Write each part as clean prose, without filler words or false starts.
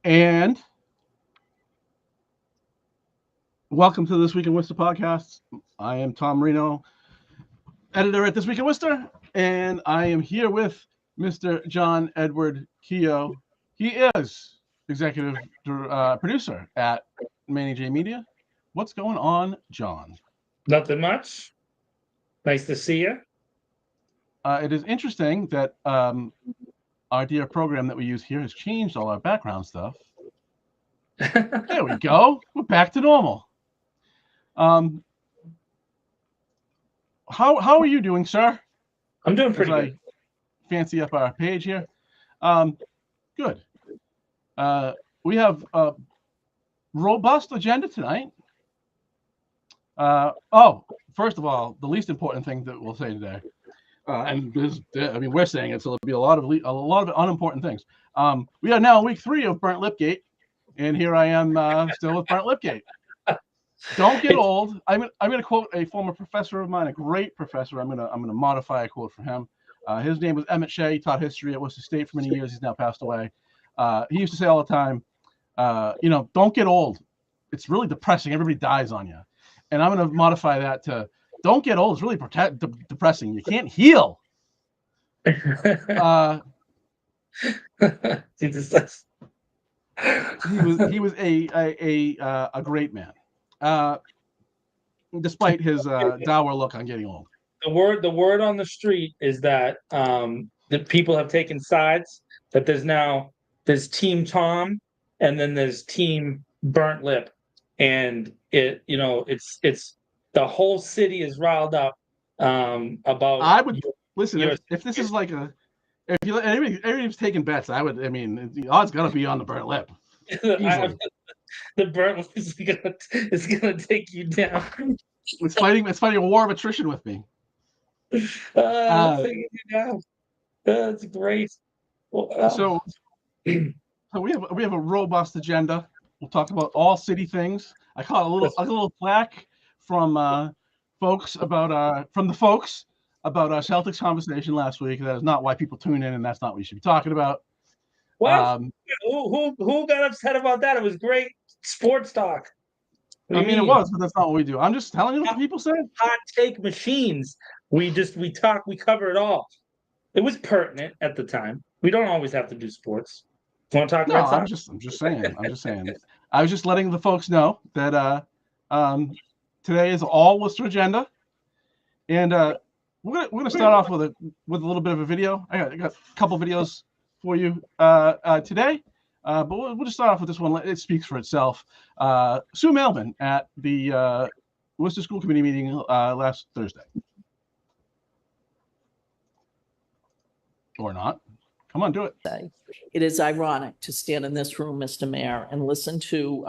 And welcome to This Week in Worcester podcast. I am Tom Marino, editor at This Week in Worcester, and I am here with Mr. John Edward Keogh. He is executive producer at Manny J Media. What's going on, John? Nothing much. Nice to see you. It is interesting that our dear program that we use here has changed all our background stuff. There we go. We're back to normal. How are you doing, sir? I'm doing pretty good. Fancy up our page here. Good. We have a robust agenda tonight. First of all, the least important thing that we'll say today, we're saying it, so there'll be a lot of unimportant things. We are now in week 3 of Burnt Lipgate, and here I am still with Burnt Lipgate. Don't get old. I'm going to quote a former professor of mine, a great professor. I'm going to modify a quote from him. His name was Emmett Shea. He taught history at Worcester State for many years. He's now passed away. He used to say all the time, don't get old. It's really depressing. Everybody dies on you. And I'm going to modify that to don't get old. It's really depressing. You can't heal. He was a great man, despite his dour look on getting old. The word on the street is that people have taken sides. That there's Team Tom, and then there's Team Burnt Lip, and it's the whole city is riled up about. I would listen if this is like everybody's taking bets. The odds gotta be on the Burnt Lip. The Burnt Lip is gonna take you down. It's fighting a war of attrition with me. That's great. So we have a robust agenda. We'll talk about all city things. I caught a little plaque from the folks about our Celtics conversation last week. That is not why people tune in, and that's not what we should be talking about. What? Who got upset about that? It was great sports talk. It was, but that's not what we do. I'm just telling you what the people say. Hot take machines. We talk. We cover it all. It was pertinent at the time. We don't always have to do sports. You want to talk about I'm just saying. I was just letting the folks know that today is all Worcester agenda, and we're gonna start off with a little bit of a video. I got a couple videos for you today, but we'll just start off with this one. It speaks for itself. Sue Mailman at the Worcester School Committee meeting last Thursday, or not. Come on, do it. It is ironic to stand in this room, Mr. Mayor, and listen to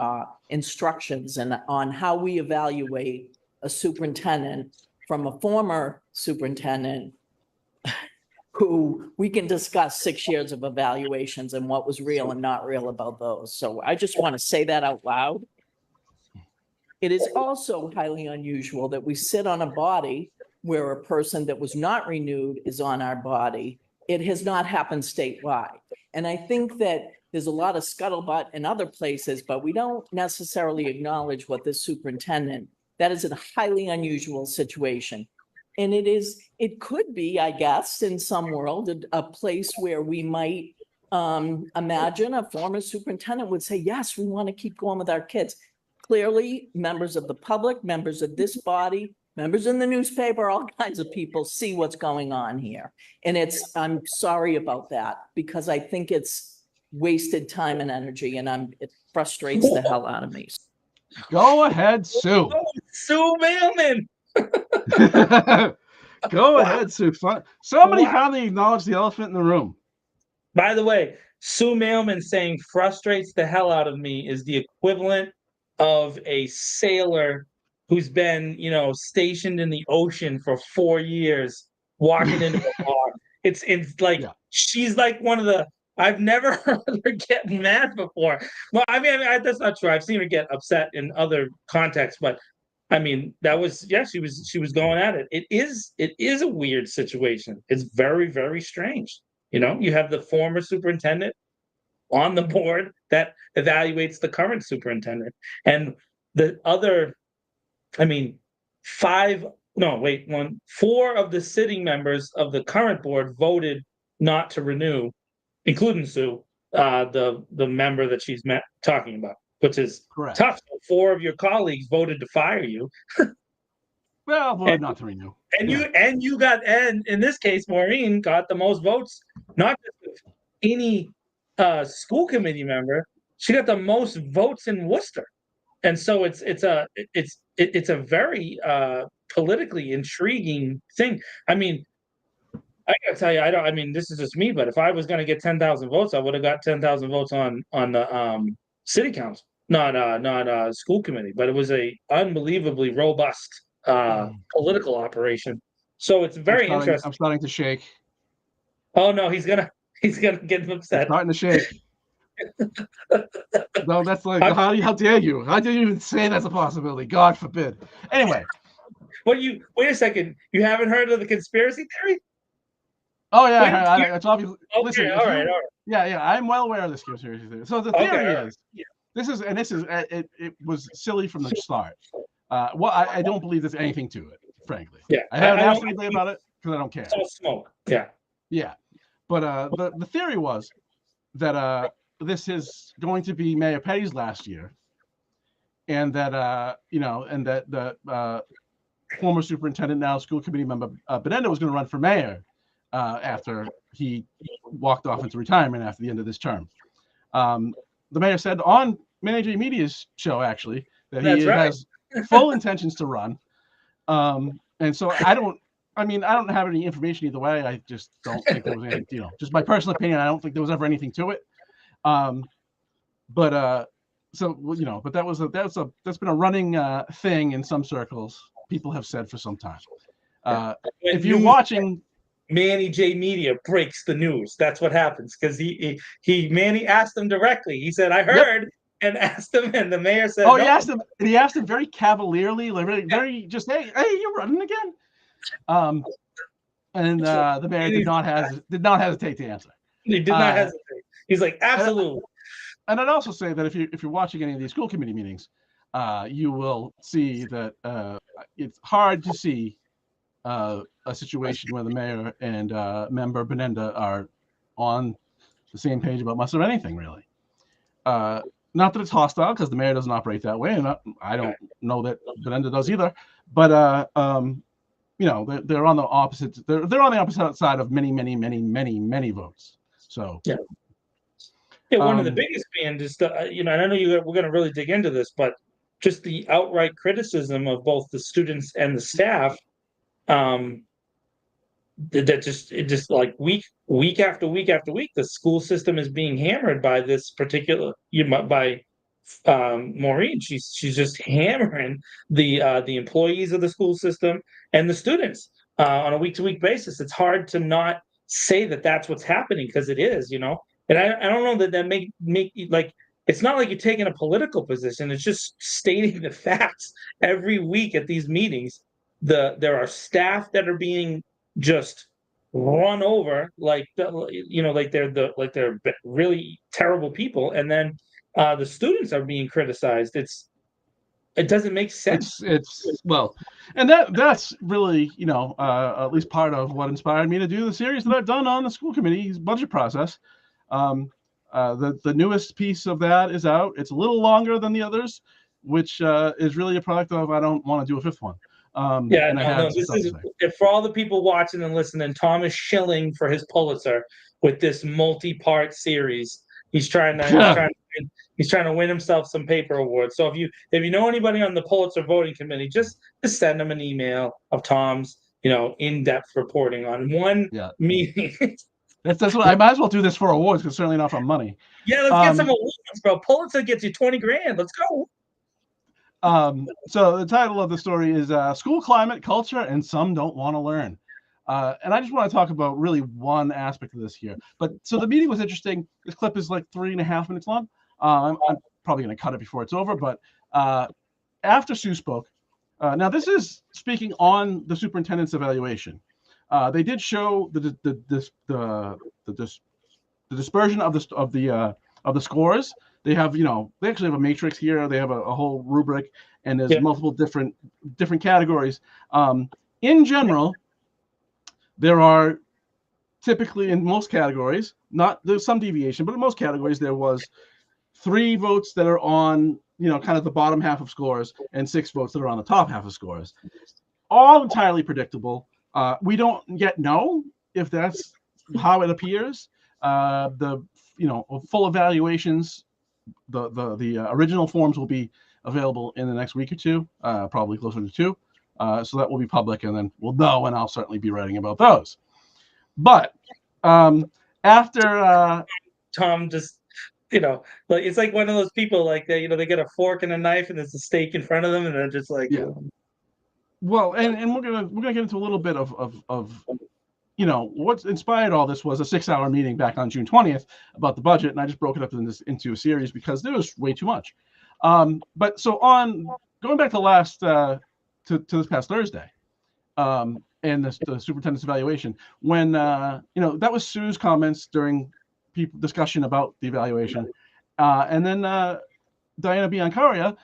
instructions on how we evaluate a superintendent from a former superintendent who we can discuss 6 years of evaluations and what was real and not real about those. So I just want to say that out loud. It is also highly unusual that we sit on a body where a person that was not renewed is on our body. It has not happened statewide. And I think that there's a lot of scuttlebutt in other places, but we don't necessarily acknowledge what this superintendent, that is a highly unusual situation. And it could be, I guess, in some world, a place where we might imagine a former superintendent would say, yes, we want to keep going with our kids. Clearly, members of the public, members of this body, members in the newspaper, all kinds of people see what's going on here. And I'm sorry about that, because I think it's wasted time and energy, and it frustrates the hell out of me. Go ahead, Sue. Oh, Sue Mailman. Go ahead, Sue. Somebody finally acknowledged the elephant in the room. By the way, Sue Mailman saying frustrates the hell out of me is the equivalent of a sailor who's been, stationed in the ocean for 4 years, walking into a bar. It's like, she's like one of the, I've never heard her get mad before. Well, that's not true. I've seen her get upset in other contexts, but that was, she was going at it. It is a weird situation. It's very, very strange. You have the former superintendent on the board that evaluates the current superintendent. And the other, I mean, four of the sitting members of the current board voted not to renew, including Sue, the member that she's talking about, which is Correct. tough. Four of your colleagues voted to fire you. Well, voted not to renew. And in this case, Maureen got the most votes, not just of any school committee member. She got the most votes in Worcester, and so it's a very politically intriguing thing. I mean, I gotta tell you, I mean, this is just me, but if I was going to get 10,000 votes, I would have got 10,000 votes on the city council, not school committee. But it was a unbelievably robust political operation. So it's very interesting. I'm starting to shake. Oh no, he's gonna get upset. I'm starting to shake. No, that's like how dare you? How dare you even say that's a possibility? God forbid. Anyway. Wait a second. You haven't heard of the conspiracy theory? Oh yeah, it's obviously. Okay, listen, all right. Yeah, I'm well aware of this conspiracy theory. So the theory is, it was silly from the start. I don't believe there's anything to it, frankly. Yeah, I haven't asked anybody about it because I don't care. It's all smoke. Yeah. Yeah, but the theory was that this is going to be Mayor Petty's last year, and that the former superintendent, now school committee member Benenda, was going to run for mayor after he walked off into retirement after the end of this term. The mayor said on Manager Media's show, actually, that he has full intentions to run. And so I don't have any information either way. I just don't think there was anything, just my personal opinion. I don't think there was ever anything to it. But that's been a running thing in some circles. People have said for some time. If you're watching, Manny J Media breaks the news. That's what happens because Manny asked them directly. He said, "I heard," and asked him, and the mayor said, "Oh, no. He asked him very cavalierly, like very just, hey, you're running again." And the mayor did not hesitate to answer. He did not hesitate. He's like, absolutely. And I'd also say that if you're watching any of these school committee meetings, you will see that it's hard to see a situation where the mayor and member Benenda are on the same page about much of anything, really. Not that it's hostile, because the mayor doesn't operate that way, and I don't know that Benenda does either. But they're on the opposite. They're on the opposite side of many votes. So yeah. One of the biggest being just and I know we're going to really dig into this, but just the outright criticism of both the students and the staff. That just like week after week after week, the school system is being hammered by this particular by Maureen. She's just hammering the employees of the school system and the students on a week-to-week basis. It's hard to not say that that's what's happening, because it is, And I don't know that make like, it's not like you're taking a political position. It's just stating the facts every week at these meetings. There are staff that are being just run over like they're really terrible people, and then the students are being criticized. It doesn't make sense. And that's really at least part of what inspired me to do the series that I've done on the school committee's budget process. The newest piece of that is out. It's a little longer than the others, which is really a product of I don't want to do a fifth one. This is for all the people watching and listening. Tom is shilling for his Pulitzer with this multi-part series. He's trying to win himself some paper awards. So if you know anybody on the Pulitzer voting committee, just send them an email of Tom's in-depth reporting on one meeting. That's what I might as well do this for awards, because certainly not for money. Yeah, let's get some awards, bro. Pulitzer gets you $20,000. Let's go. So the title of the story is School Climate, Culture, and Some Don't Want to Learn. And I just want to talk about really one aspect of this here. So the meeting was interesting. This clip is like 3.5 minutes long. I'm probably going to cut it before it's over. But after Sue spoke, now this is speaking on the superintendent's evaluation. They did show the dispersion of the the scores. They have, they actually have a matrix here. They have a whole rubric, and there's multiple different categories. In general, there are typically in most categories, there's some deviation, but in most categories there was 3 votes that are on, kind of the bottom half of scores, and 6 votes that are on the top half of scores. All entirely predictable. We don't yet know if that's how it appears. The full evaluations, the original forms will be available in the next week or two, probably closer to 2. So that will be public, and then we'll know, and I'll certainly be writing about those. But after Tom just, like it's like one of those people like they get a fork and a knife and there's a steak in front of them and they're just like, Well, and we're gonna get into a little bit of what's inspired all this was a 6-hour meeting back on June 20th about the budget, and I just broke it up into a series because there was way too much. But so on going back to this past Thursday, and the superintendent's evaluation, when that was Sue's comments during discussion about the evaluation, and then Diana Biancaria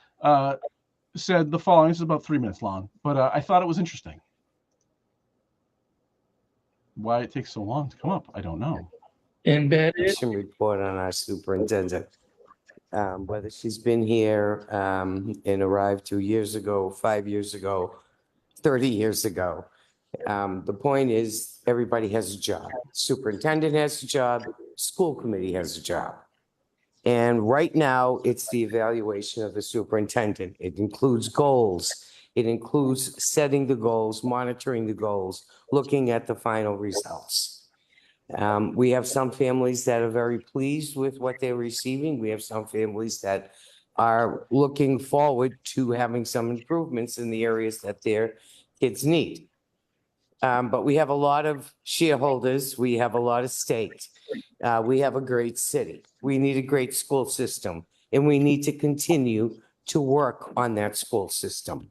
said the following. This is about 3 minutes long, but I thought it was interesting. Why it takes so long to come up, I don't know. Embedded report on our superintendent, whether she's been here and arrived 2 years ago, 5 years ago, 30 years ago. The point is, everybody has a job. Superintendent has a job. School committee has a job. And right now, it's the evaluation of the superintendent. It includes goals. It includes setting the goals, monitoring the goals, looking at the final results. We have some families that are very pleased with what they're receiving. We have some families that are looking forward to having some improvements in the areas that their kids need. But we have a lot of shareholders. We have a lot of stakes. We have a great city. We need a great school system, and we need to continue to work on that school system.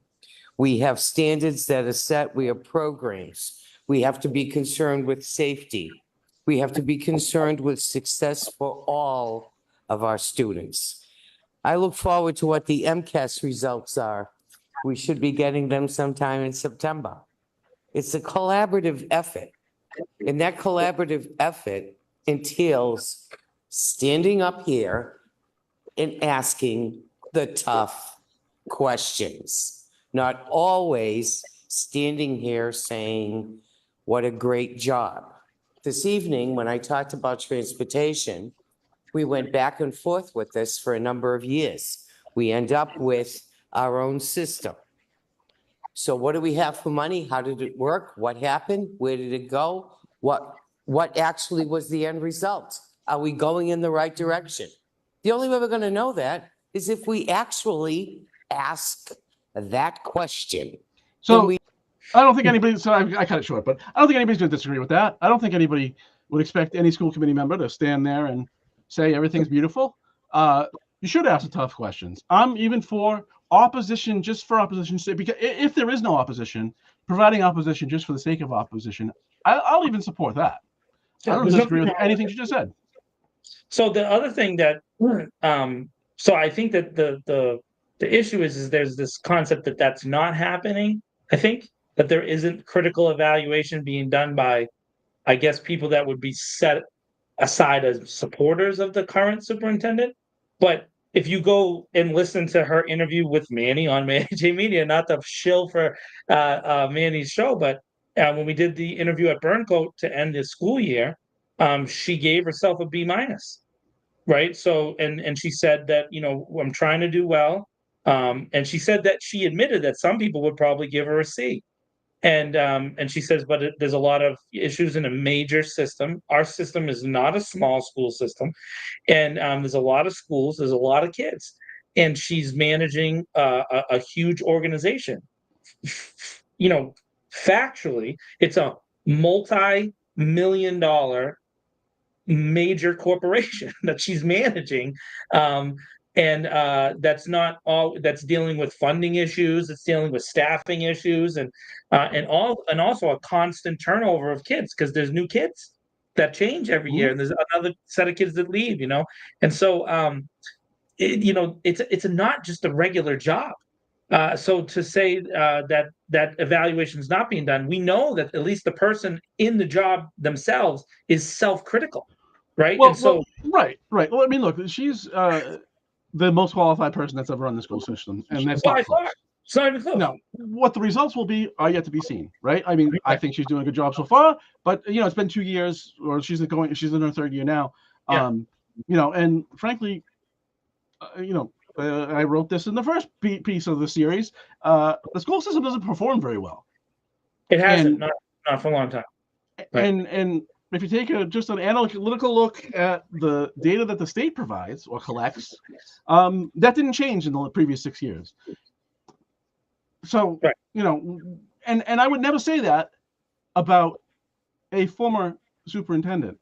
We have standards that are set. We have programs. We have to be concerned with safety. We have to be concerned with success for all of our students. I look forward to what the MCAS results are. We should be getting them sometime in September. It's a collaborative effort, and that collaborative effort entails standing up here and asking the tough questions, not always standing here saying, what a great job. This evening, when I talked about transportation, we went back and forth with this for a number of years. We end up with our own system. So what do we have for money? How did it work? What happened? Where did it go? What actually was the end result? Are we going in the right direction? The only way we're going to know that is if we actually ask that question. So I don't think anybody, so I cut it short, but I don't think anybody's going to disagree with that. I don't think anybody would expect any school committee member to stand there and say everything's beautiful. You should ask the tough questions. I'm even for opposition just for opposition's sake, because if there is no opposition, providing opposition just for the sake of opposition, I'll even support that. I don't disagree with anything you just said. So the other thing that, so I think that the issue is there's this concept that that's not happening. I think that there isn't critical evaluation being done by, I guess, people that would be set aside as supporters of the current superintendent. But if you go and listen to her interview with Manny on Manny J Media, not the shill for Manny's show, but when we did the interview at Burncoat to end the school year, she gave herself a B-, right? So, and she said that, I'm trying to do well. And she said that she admitted that some people would probably give her a C. And she says, but there's a lot of issues in a major system. Our system is not a small school system. And there's a lot of schools, there's a lot of kids. And she's managing a huge organization. Factually, it's a multi-million-dollar major corporation that she's managing. And that's not all. That's dealing with funding issues. It's dealing with staffing issues, and also a constant turnover of kids because there's new kids, that change every year, and there's another set of kids that leave, and so it's not just a regular job. So to say that evaluation is not being done, we know that at least the person in the job themselves is self-critical, right? Well, And so right. Well, I mean, look, she's the most qualified person that's ever run the school system, and that's by not close. far, it's not even close. No, what the results will be are yet to be seen, right? I mean, I think she's doing a good job so far, but it's been 2 years, or she's in her 3rd year now. Yeah. And frankly, I wrote this in the first piece of the series. The school system doesn't perform very well. It hasn't, not for a long time. Right. And if you take just an analytical look at the data that the state provides or collects, that didn't change in the previous 6 years. So, right. And I would never say that about a former superintendent.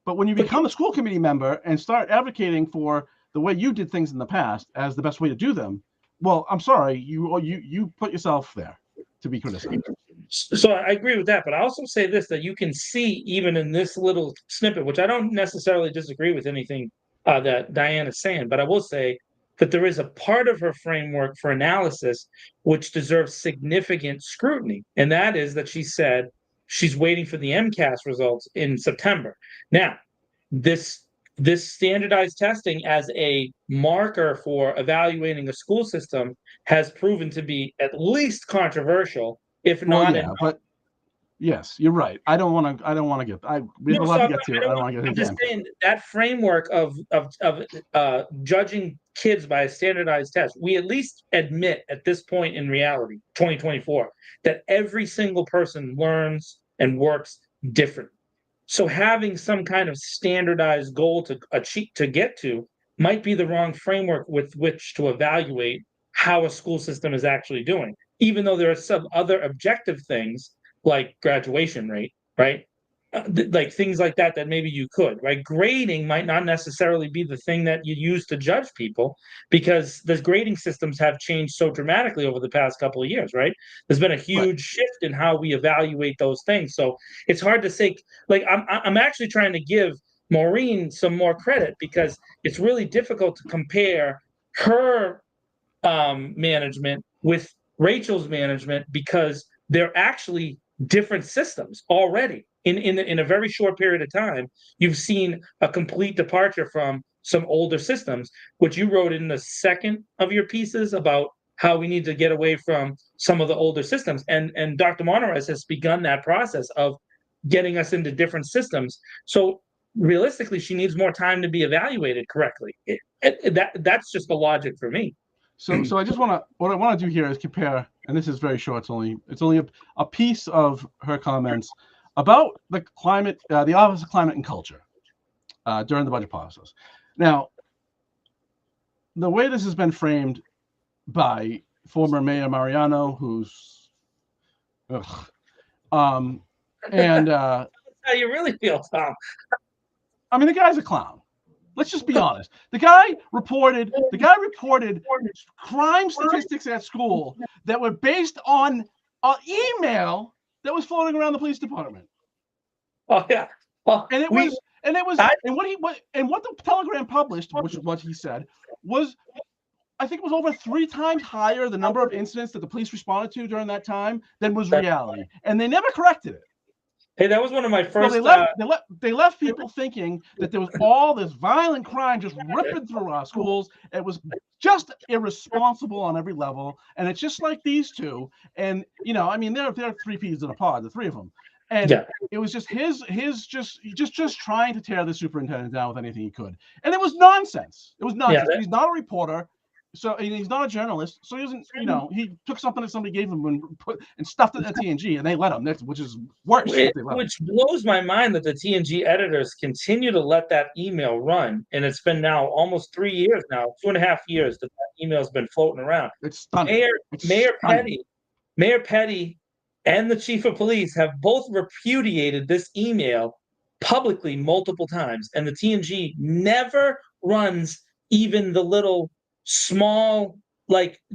But when you become a school committee member and start advocating for the way you did things in the past as the best way to do them, well, I'm sorry, you put yourself there to be criticized. So I agree with that, but I also say this, that you can see even in this little snippet, which I don't necessarily disagree with anything that Diane is saying, but I will say that there is a part of her framework for analysis which deserves significant scrutiny, and that is that she said she's waiting for the MCAS results in September. Now, this standardized testing as a marker for evaluating a school system has proven to be at least controversial, if not. But yes, you're right. I don't want to get. We have a lot to get to. I don't want to get. I'm just saying that framework of judging kids by a standardized test. We at least admit at this point in reality, 2024, that every single person learns and works different. So having some kind of standardized goal to achieve, to get to, might be the wrong framework with which to evaluate how a school system is actually doing, even though there are some other objective things like graduation rate, right? Like things like that maybe you could, right? Grading might not necessarily be the thing that you use to judge people, because the grading systems have changed so dramatically over the past couple of years, right? There's been a huge shift in how we evaluate those things. So it's hard to say, like, I'm actually trying to give Maureen some more credit, because it's really difficult to compare her management with Rachel's management, because they're actually different systems already. In a very short period of time, you've seen a complete departure from some older systems, which you wrote in the second of your pieces about how we need to get away from some of the older systems. And Dr. Monterez has begun that process of getting us into different systems. So realistically, she needs more time to be evaluated correctly. That's just the logic for me. So I just what I want to do here is compare, and this is very short. It's only a piece of her comments about the climate, the Office of Climate and Culture, during the budget process. Now, the way this has been framed by former Mayor Mariano, who's, and That's how you really feel, Tom. I mean, the guy's a clown. Let's just be honest. The guy reported crime statistics at school that were based on an email that was floating around the police department. Oh yeah. Well, and what the Telegram published, which is what he said, was, I think it was over 3 times higher the number of incidents that the police responded to during that time than was reality, and they never corrected it. Hey, that was one of my first. So they left people thinking that there was all this violent crime just ripping through our schools. It was just irresponsible on every level, and it's just like these two. And I mean, they're 3 peas in a pod, the 3 of them. And it was just his just trying to tear the superintendent down with anything he could, and it was nonsense. It was nonsense. He's not a reporter. So he's not a journalist. So he doesn't, he took something that somebody gave him and stuffed it in TNG, and they let him, which is worse. Which blows my mind that the TNG editors continue to let that email run. And it's been now almost 3 years now, 2.5 years that email's been floating around. It's stunning. Mayor Petty and the chief of police have both repudiated this email publicly multiple times. And the TNG never runs even the little small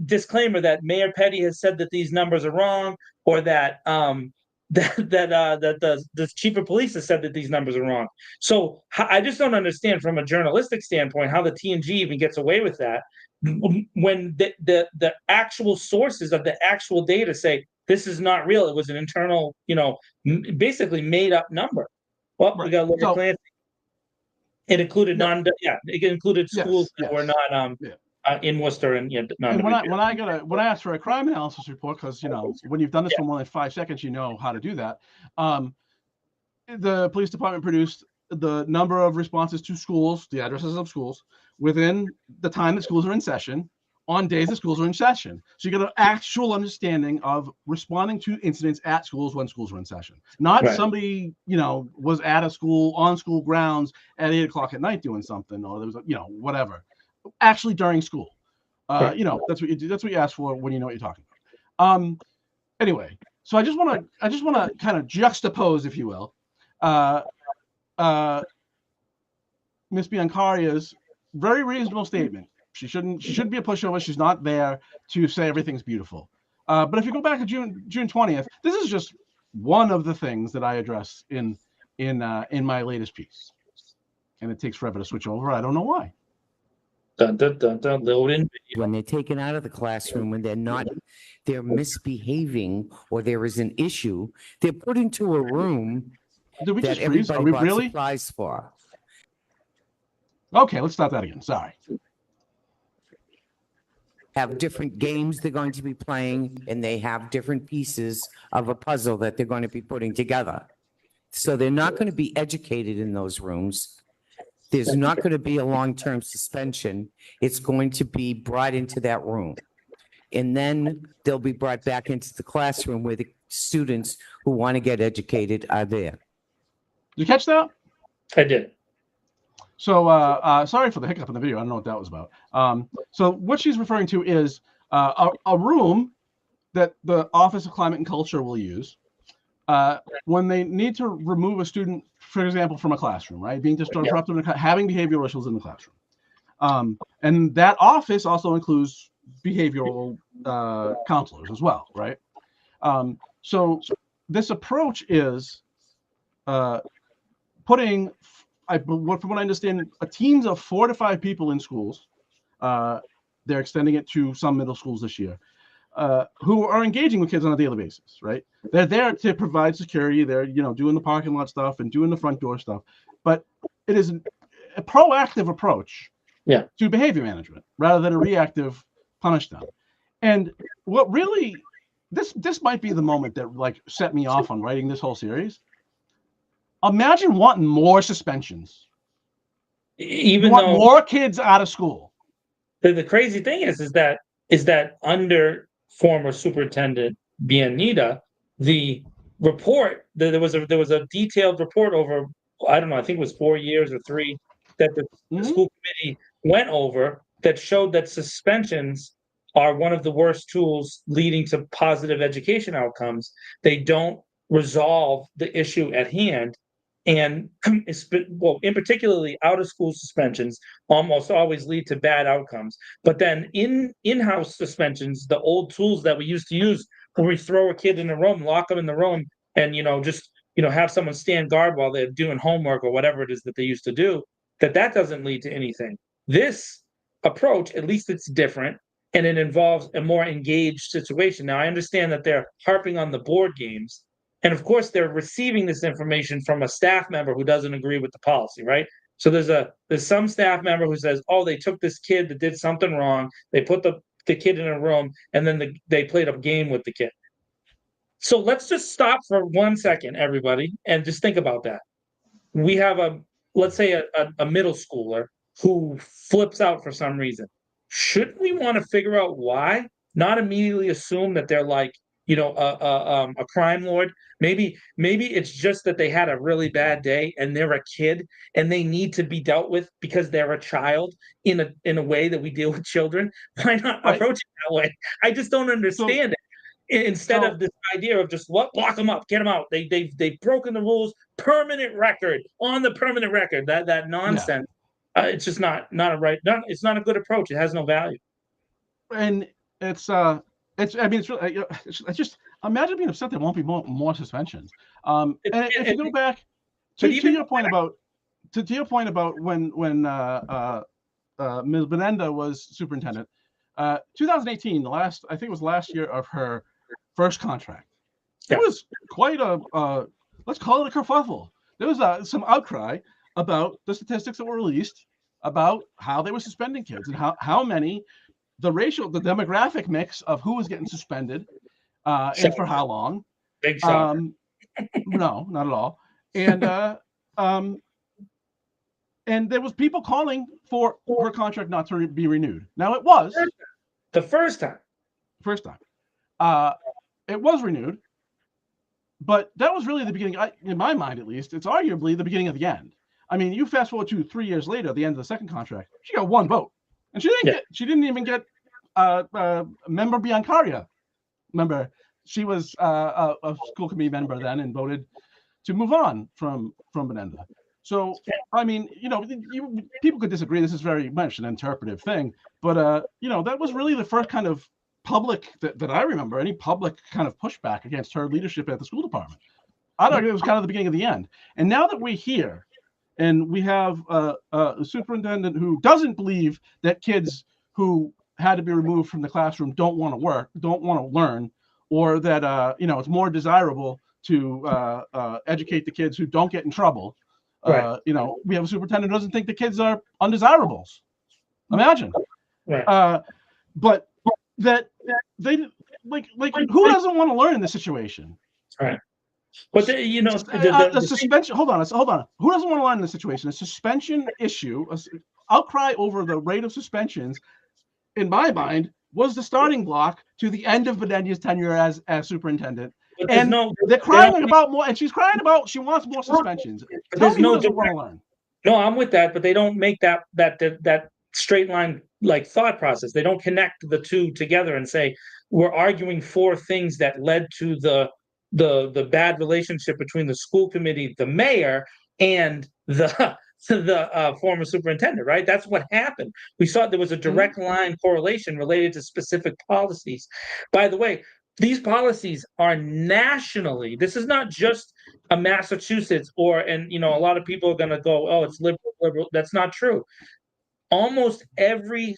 disclaimer that Mayor Petty has said that these numbers are wrong, or that the chief of police has said that these numbers are wrong. So I just don't understand from a journalistic standpoint how the TNG even gets away with that when the actual sources of the actual data say this is not real. It was an internal, basically made up number. Well, we got Laura Clancy. It included it included schools that were not in Worcester and and when I asked for a crime analysis report, because when you've done this for more than 5 seconds, you know how to do that. The police department produced the number of responses to schools, the addresses of schools, within the time that schools are in session, on days that schools are in session. So you get an actual understanding of responding to incidents at schools when schools are in session. Not somebody, was at a school on school grounds at 8 o'clock at night doing something, or there was, whatever. Actually during school. That's what you ask for when you know what you're talking about. Anyway, so I just want to kind of juxtapose, if you will, Miss Biancaria's very reasonable statement. She shouldn't be a pushover. She's not there to say everything's beautiful. But if you go back to June 20th, this is just one of the things that I address in my latest piece. And it takes forever to switch over. I don't know why. Dun, dun, dun, dun, loading. When they're taken out of the classroom, when they're misbehaving, or there is an issue, they're put into a room Did we that just freeze? Are everybody we bought really? supplies for. Okay, let's start that again. Sorry. Have different games they're going to be playing, and they have different pieces of a puzzle that they're going to be putting together. So they're not going to be educated in those rooms. There's not going to be a long-term suspension. It's going to be brought into that room. And then they'll be brought back into the classroom where the students who want to get educated are there. Did you catch that? I did. So sorry for the hiccup in the video. I don't know what that was about. So what she's referring to is a room that the Office of Climate and Culture will use when they need to remove a student, for example, from a classroom, right? Being disruptive, having behavioral issues in the classroom. And that office also includes behavioral counselors as well, right? So this approach is putting, from what I understand, teams of 4 to 5 people in schools. They're extending it to some middle schools this year, who are engaging with kids on a daily basis, right? They're there to provide security. They're, doing the parking lot stuff and doing the front door stuff. But it is a proactive approach to behavior management rather than a reactive punish them. And what really, this might be the moment that set me off on writing this whole series. Imagine wanting more suspensions. Even you want though more kids out of school. The crazy thing is that under former Superintendent Bianita, the report, there was a detailed report over, I don't know, I think it was 4 years or 3, that the school committee went over that showed that suspensions are one of the worst tools leading to positive education outcomes. They don't resolve the issue at hand. And in particularly out of school suspensions almost always lead to bad outcomes. But then in-house suspensions, the old tools that we used to use when we throw a kid in a room, lock them in the room, and have someone stand guard while they're doing homework or whatever it is that they used to do, that doesn't lead to anything. This approach, at least it's different, and it involves a more engaged situation. Now, I understand that they're harping on the board games. And of course, they're receiving this information from a staff member who doesn't agree with the policy, right? So there's some staff member who says, oh, they took this kid that did something wrong. They put the kid in a room, and then they played a game with the kid. So let's just stop for 1 second, everybody, and just think about that. We have let's say a middle schooler who flips out for some reason. Shouldn't we want to figure out why? Not immediately assume that they're a crime lord. Maybe it's just that they had a really bad day and they're a kid and they need to be dealt with because they're a child in a way that we deal with children. Why not approach it that way? I just don't understand it. Instead of this idea of just lock them up, get them out. They've broken the rules. Permanent record on the permanent record. That nonsense. It's just not it's not a good approach. It has no value. And it's imagine being upset there won't be more suspensions. And if you go back to even- your point about when Ms. Benenda was superintendent, 2018, I think it was last year of her first contract. Yeah. It was quite let's call it a kerfuffle. There was some outcry about the statistics that were released about how they were suspending kids and how many, the demographic mix of who was getting suspended and for how long. Big shock. No, not at all. And there was people calling for her contract not to be renewed. Now it was The first time. It was renewed, but that was really the beginning. In my mind, at least, it's arguably the beginning of the end. I mean, you fast forward to 3 years later, the end of the second contract, she got one vote, and she didn't even get member Biancaria. Remember, she was a school committee member then and voted to move on from Benenda. So, I mean, people could disagree. This is very much an interpretive thing, but that was really the first kind of public that I remember, any public kind of pushback against her leadership at the school department. I'd argue it was kind of the beginning of the end. And now that we're here, and we have a superintendent who doesn't believe that kids who had to be removed from the classroom don't want to learn, or that it's more desirable to educate the kids who don't get in trouble. Right. We have a superintendent who doesn't think the kids are undesirables. Imagine. Right. But that they like who doesn't want to learn in this situation? Right. But the suspension. Hold on. Who doesn't want to learn in this situation? A suspension issue, outcry over the rate of suspensions, in my mind, was the starting block to the end of Benenda's tenure as superintendent. And they're crying about more, and she's crying about she wants more suspensions. Tell me who doesn't want to learn. No, I'm with that, but they don't make that straight line like thought process. They don't connect the two together and say we're arguing for things that led to the bad relationship between the school committee, the mayor, and the former superintendent, right? That's what happened. We saw there was a direct line correlation related to specific policies. By the way, these policies are nationally. This is not just a Massachusetts a lot of people are going to go, oh, it's liberal. That's not true. Almost every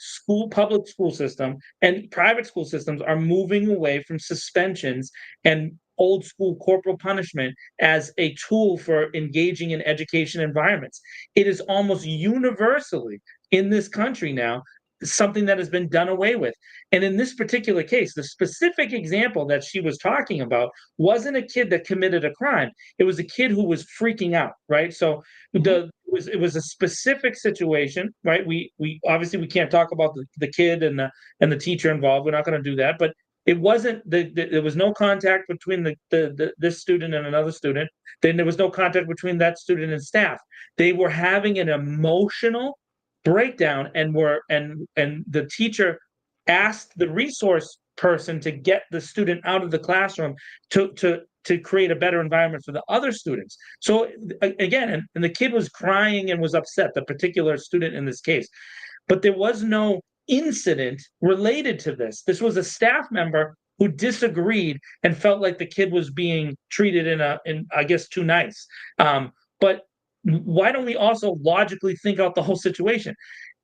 public school system and private school systems are moving away from suspensions and old school corporal punishment as a tool for engaging in education environments. It is almost universally in this country now something that has been done away with. And in this particular case, the specific example that she was talking about wasn't a kid that committed a crime. It was a kid who was freaking out, right? So it was a specific situation, right? We obviously we can't talk about the kid and the teacher involved. We're not going to do that, but it wasn't there was no contact between this student and another student. Then there was no contact between that student and staff. They were having an emotional breakdown and the teacher asked the resource person to get the student out of the classroom to create a better environment for the other students. So again, and the kid was crying and was upset, the particular student in this case, but there was no incident related to this. This was a staff member who disagreed and felt like the kid was being treated in I guess too nice. But why don't we also logically think out the whole situation?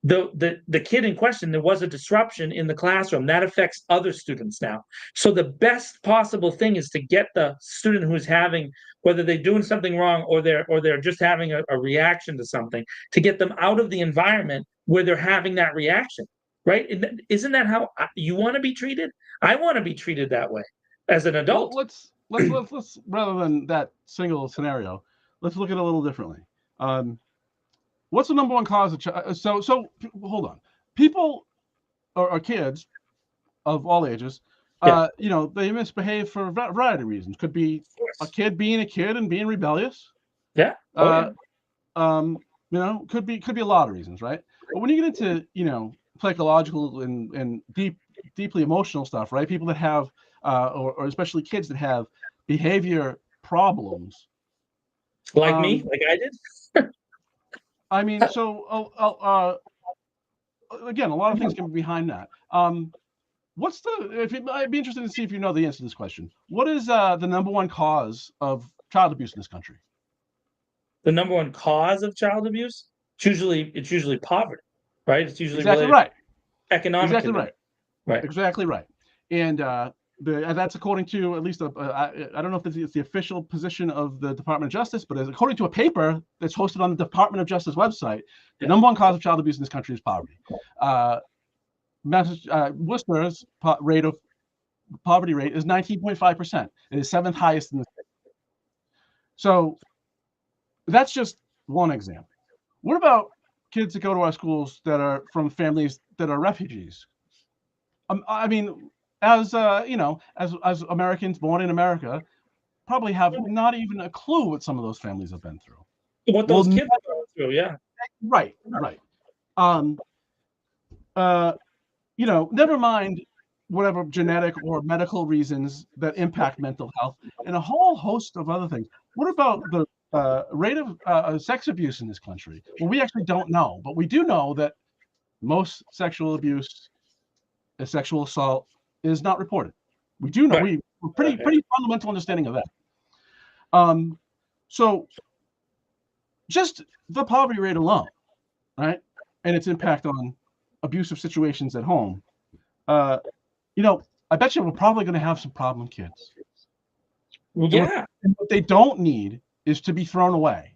The kid in question, there was a disruption in the classroom that affects other students now. So the best possible thing is to get the student who's having, whether they're doing something wrong or they're just having a reaction to something, to get them out of the environment where they're having that reaction, right? Isn't that how you want to be treated? I want to be treated that way as an adult. Well, let's rather than that single scenario, let's look at it a little differently. What's the number one cause of so hold on, people or kids of all ages, they misbehave for a variety of reasons. Could be a kid being a kid and being rebellious. Yeah. Could be a lot of reasons, right? But when you get into psychological and deeply emotional stuff, right? People that have or especially kids that have behavior problems, like me, like I did. I mean, so again, a lot of things can be behind that. What's I'd be interested to see if you know the answer to this question. What is the number one cause of child abuse in this country? The number one cause of child abuse? It's usually poverty, right? It's usually Exactly related right. to economic Exactly conditions. right. Right. Exactly right. And that's according to at least I don't know if it's the official position of the Department of Justice, but according to a paper that's hosted on the Department of Justice website, the number one cause of child abuse in this country is poverty. Worcester's poverty rate is 19.5%. It is seventh highest in the state. So that's just one example. What about kids that go to our schools that are from families that are refugees? I mean, as as Americans born in America, probably have not even a clue what some of those families have been through. What those kids are going through, yeah. Right. Never mind whatever genetic or medical reasons that impact mental health and a whole host of other things. What about the rate of sex abuse in this country? Well, we actually don't know, but we do know that most sexual abuse and sexual assault is not reported. We do know. Right. We're pretty fundamental understanding of that. So just the poverty rate alone, right, and its impact on abusive situations at home. I bet you we're probably going to have some problem kids. Yeah. And what they don't need is to be thrown away.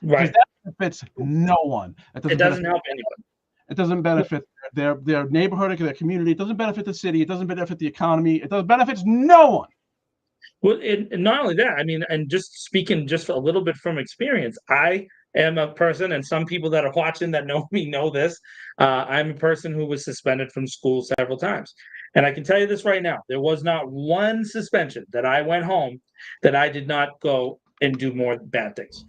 Right. That benefits no one. It doesn't help anybody. It doesn't benefit their neighborhood, their community. It doesn't benefit the city. It doesn't benefit the economy. It doesn't benefits no one. Well, and not only that, I mean, and just speaking just a little bit from experience, I am a person, and some people that are watching that know me know this. I'm a person who was suspended from school several times. And I can tell you this right now, there was not one suspension that I went home that I did not go and do more bad things.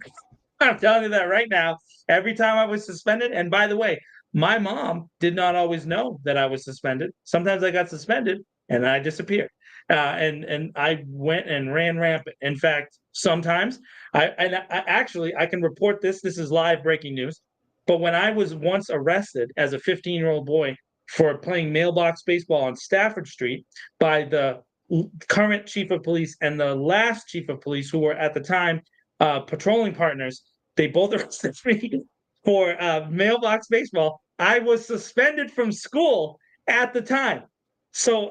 I'm telling you that right now. Every time I was suspended, and by the way, my mom did not always know that I was suspended. Sometimes I got suspended and I disappeared. And I went and ran rampant. In fact, sometimes I actually I can report this. This is live breaking news. But when I was once arrested as a 15-year-old boy for playing mailbox baseball on Stafford Street by the current chief of police and the last chief of police, who were at the time patrolling partners, they both arrested me for mailbox baseball. I was suspended from school at the time. So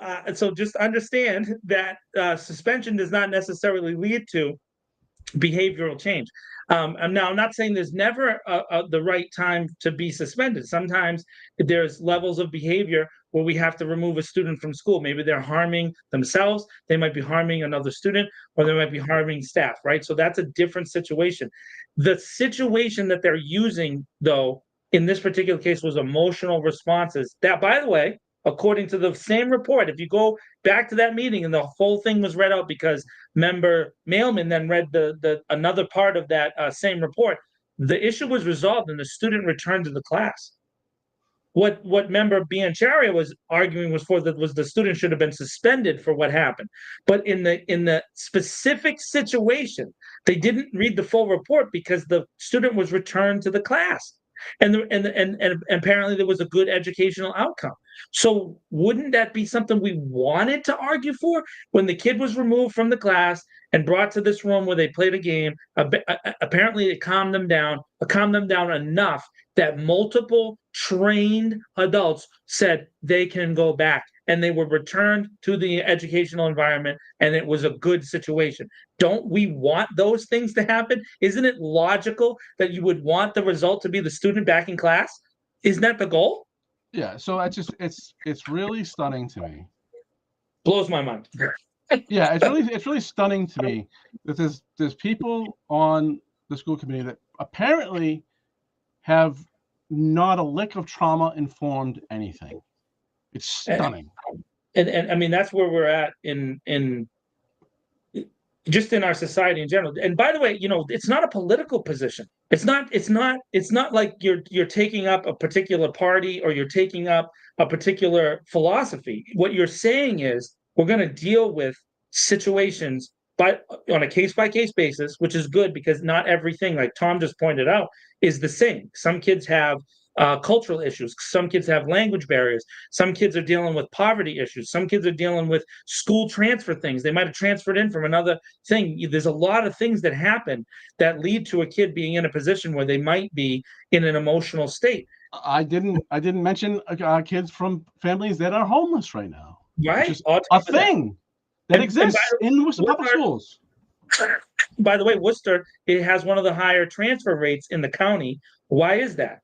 just understand that suspension does not necessarily lead to behavioral change. I'm not saying there's never the right time to be suspended. Sometimes there's levels of behavior where we have to remove a student from school. Maybe they're harming themselves, they might be harming another student, or they might be harming staff, right? So that's a different situation. The situation that they're using, though, in this particular case was emotional responses. That, by the way, according to the same report, if you go back to that meeting and the whole thing was read out because member Mailman then read the another part of that same report, the issue was resolved and the student returned to the class. What member Biancharia was arguing was the student should have been suspended for what happened. But in the specific situation, they didn't read the full report because the student was returned to the class. And apparently there was a good educational outcome. So wouldn't that be something we wanted to argue for when the kid was removed from the class and brought to this room where they played a game? Apparently it calmed them down enough that multiple trained adults said they can go back, and they were returned to the educational environment, and it was a good situation. Don't we want those things to happen? Isn't it logical that you would want the result to be the student back in class? Isn't that the goal? Yeah, so it's really stunning to me. Blows my mind. Yeah, it's really stunning to me that there's people on the school committee that apparently have not a lick of trauma informed anything. It's stunning. And I mean, that's where we're at in just in our society in general. And by the way, it's not a political position. It's not like you're taking up a particular party or you're taking up a particular philosophy. What you're saying is we're going to deal with situations on a case-by-case basis, which is good because not everything, like Tom just pointed out, is the same. Some kids have cultural issues. Some kids have language barriers. Some kids are dealing with poverty issues. Some kids are dealing with school transfer things. They might have transferred in from another thing. There's a lot of things that happen that lead to a kid being in a position where they might be in an emotional state. I didn't mention kids from families that are homeless right now. Right. Which is a thing that And exists in Worcester Public Worcester- Schools. By the way, Worcester, it has one of the higher transfer rates in the county. Why is that?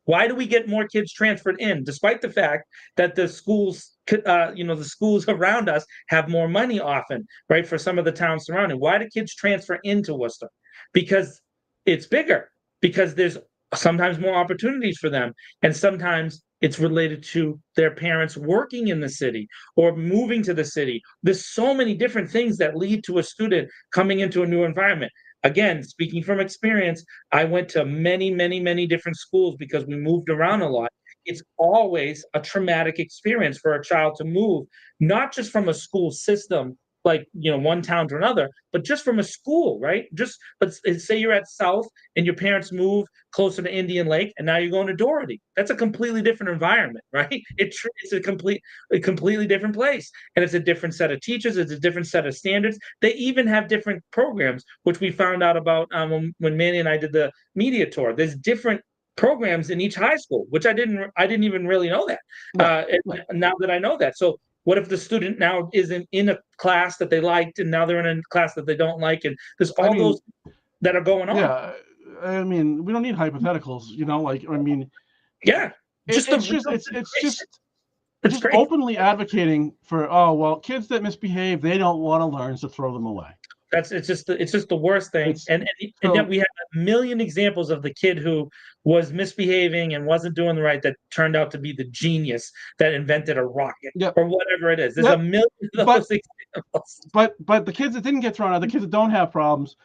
Why do we get more kids transferred in, despite the fact that the schools, the schools around us have more money often, right, for some of the towns surrounding? Why do kids transfer into Worcester? Because it's bigger, because there's sometimes more opportunities for them, and sometimes it's related to their parents working in the city or moving to the city. There's so many different things that lead to a student coming into a new environment. Again, speaking from experience, I went to many, many, many different schools because we moved around a lot. It's always a traumatic experience for a child to move, not just from a school system, like, one town to another, but just from a school, right? Just let's say you're at South and your parents move closer to Indian Lake and now you're going to Doherty. That's a completely different environment, right? It's a completely different place. And it's a different set of teachers. It's a different set of standards. They even have different programs, which we found out about when Manny and I did the media tour. There's different programs in each high school, which I didn't even really know that. Right. Now that I know that. So what if the student now isn't in a class that they liked and now they're in a class that they don't like? And there's all those that are going on. Yeah. I mean, we don't need hypotheticals, Yeah. It's just crazy. openly advocating for, kids that misbehave, they don't want to learn, so throw them away. It's just the worst thing. And yet we have a million examples of the kid who was misbehaving and wasn't doing the right that turned out to be the genius that invented a rocket or whatever it is. There's a million of those examples. But the kids that didn't get thrown out, the kids that don't have problems,